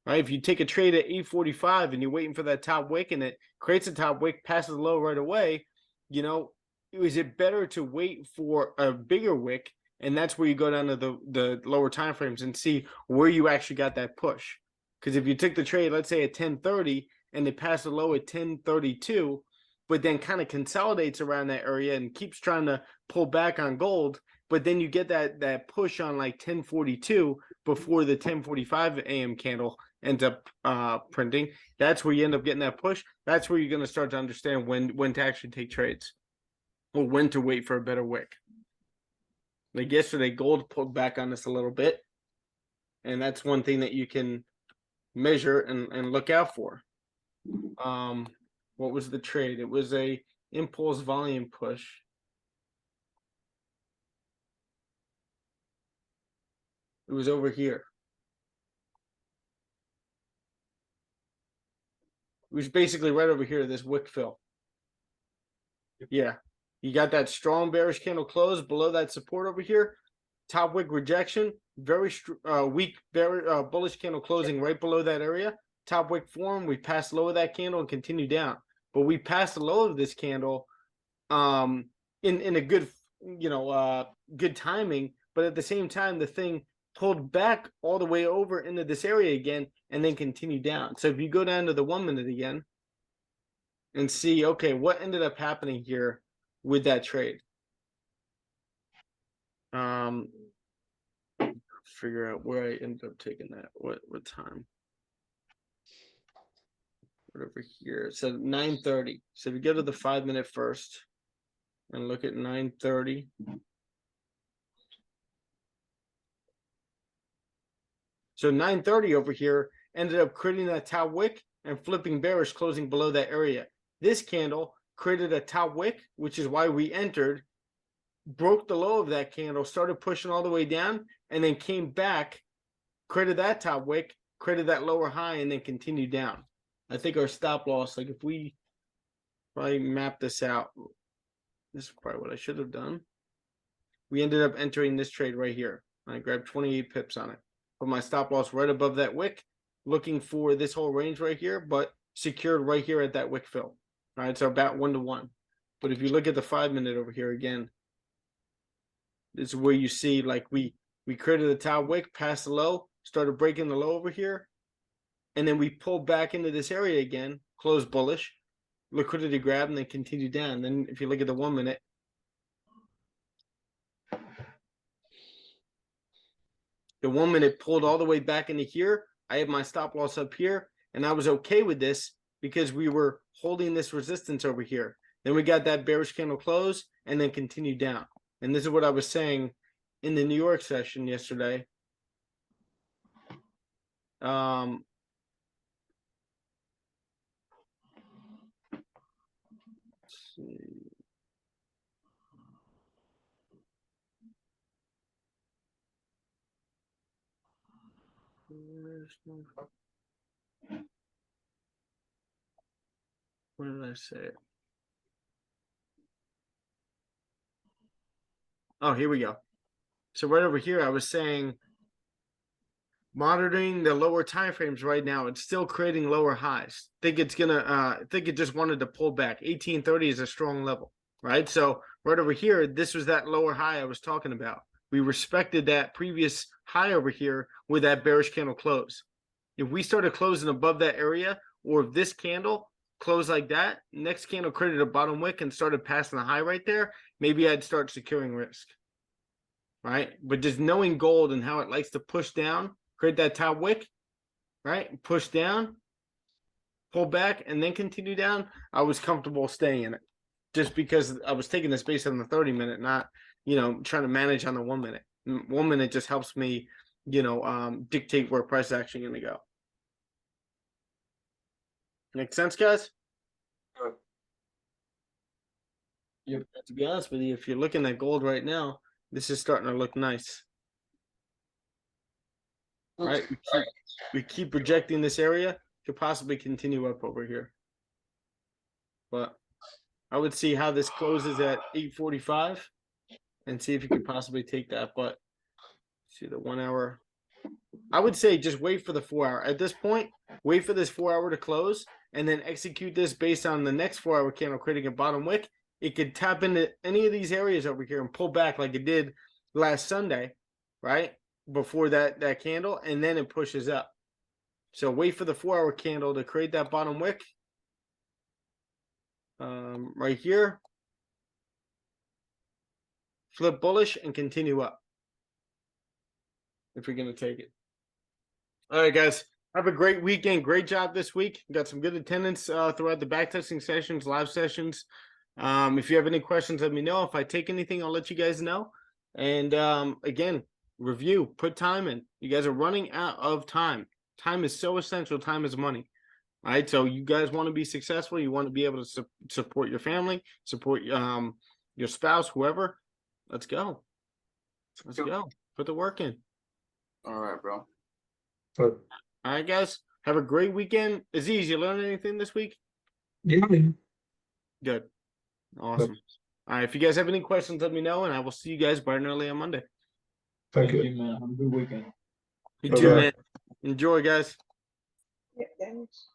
Right? If you take a trade at 8:45 and you're waiting for that top wick and it creates a top wick, passes low right away, you know, is it better to wait for a bigger wick? And that's where you go down to the lower time frames and see where you actually got that push. Because if you took the trade, let's say at 10:30 and it passed a low at 10:32, but then kind of consolidates around that area and keeps trying to pull back on gold, but then you get that push on like 10:42 before the 10:45 a.m. candle ends up printing. That's where you end up getting that push. That's where you're going to start to understand when to actually take trades or when to wait for a better wick. Like yesterday, gold pulled back on us a little bit, and that's one thing that you can measure and look out for. What was the trade? It was a impulse volume push. It was over here. It was basically right over here, this wick fill. Yeah. You got that strong bearish candle close below that support over here. Top wick rejection. Very weak bullish candle closing right below that area. Top wick form. We passed low of that candle and continue down. But we passed the low of this candle in a good, good timing. But at the same time, the thing pulled back all the way over into this area again and then continue down. So if you go down to the 1 minute again and see, okay, what ended up happening here with that trade? Figure out where I ended up taking that. What time? Over here. So 9:30. So if you go to the 5 minute first and look at 9:30. So 9:30 over here ended up creating that top wick and flipping bearish, closing below that area. This candle created a top wick, which is why we entered, broke the low of that candle, started pushing all the way down, and then came back, created that top wick, created that lower high, and then continued down. I think our stop loss, like if we probably map this out, this is probably what I should have done. We ended up entering this trade right here. I grabbed 28 pips on it. Put my stop loss right above that wick, looking for this whole range right here, but secured right here at that wick fill. All right, so about 1 to 1. But if you look at the 5 minute over here again, this is where you see like we created a top wick, passed the low, started breaking the low over here, and then we pulled back into this area again, closed bullish, liquidity grab, and then continue down. Then if you look at the 1 minute, the 1 minute pulled all the way back into here. I had my stop loss up here, and I was okay with this because we were holding this resistance over here. Then we got that bearish candle close and then continued down. And this is what I was saying in the New York session yesterday. Let's see. Where did I say it? Oh, here we go. So right over here, I was saying monitoring the lower time frames right now, it's still creating lower highs. Think it's gonna think it just wanted to pull back. 1830 is a strong level, right? So right over here, this was that lower high I was talking about. We respected that previous high over here with that bearish candle close. If we started closing above that area, or if this candle closed like that, next candle created a bottom wick and started passing the high right there, maybe I'd start securing risk, right? But just knowing gold and how it likes to push down, create that top wick, right? Push down, pull back, and then continue down. I was comfortable staying in it just because I was taking this based on the 30 minute, not, trying to manage on the 1 minute. 1 minute just helps me, dictate where price is actually going to go. Make sense, guys? Yep. To be honest with you, if you're looking at gold right now, this is starting to look nice. Right? We keep projecting this area, could possibly continue up over here. But I would see how this closes at 8:45 and see if you could possibly take that. But see the 1 hour. I would say just wait for the 4 hour. At this point, wait for this 4 hour to close and then execute this based on the next 4 hour candle creating a bottom wick. It could tap into any of these areas over here and pull back like it did last Sunday, right? Before that candle, and then it pushes up. So wait for the 4 hour candle to create that bottom wick. Right here. Flip bullish and continue up. If you're going to take it. All right, guys. Have a great weekend. Great job this week. Got some good attendance throughout the backtesting sessions, live sessions. If you have any questions, let me know. If I take anything, I'll let you guys know. And again, review, put time in. You guys are running out of time. Time is so essential. Time is money. All right, so you guys want to be successful. You want to be able to support your family, support your spouse, whoever. Let's go. Let's go. Put the work in. All right, bro. But All right, guys. Have a great weekend. Aziz, you learn anything this week? yeah, Good. Awesome. All right, if you guys have any questions, let me know, and I will see you guys bright and early on Monday. thank Thank you. you, man. Have a good weekend. You Bye-bye. too, man. Enjoy, guys. Yeah, thanks.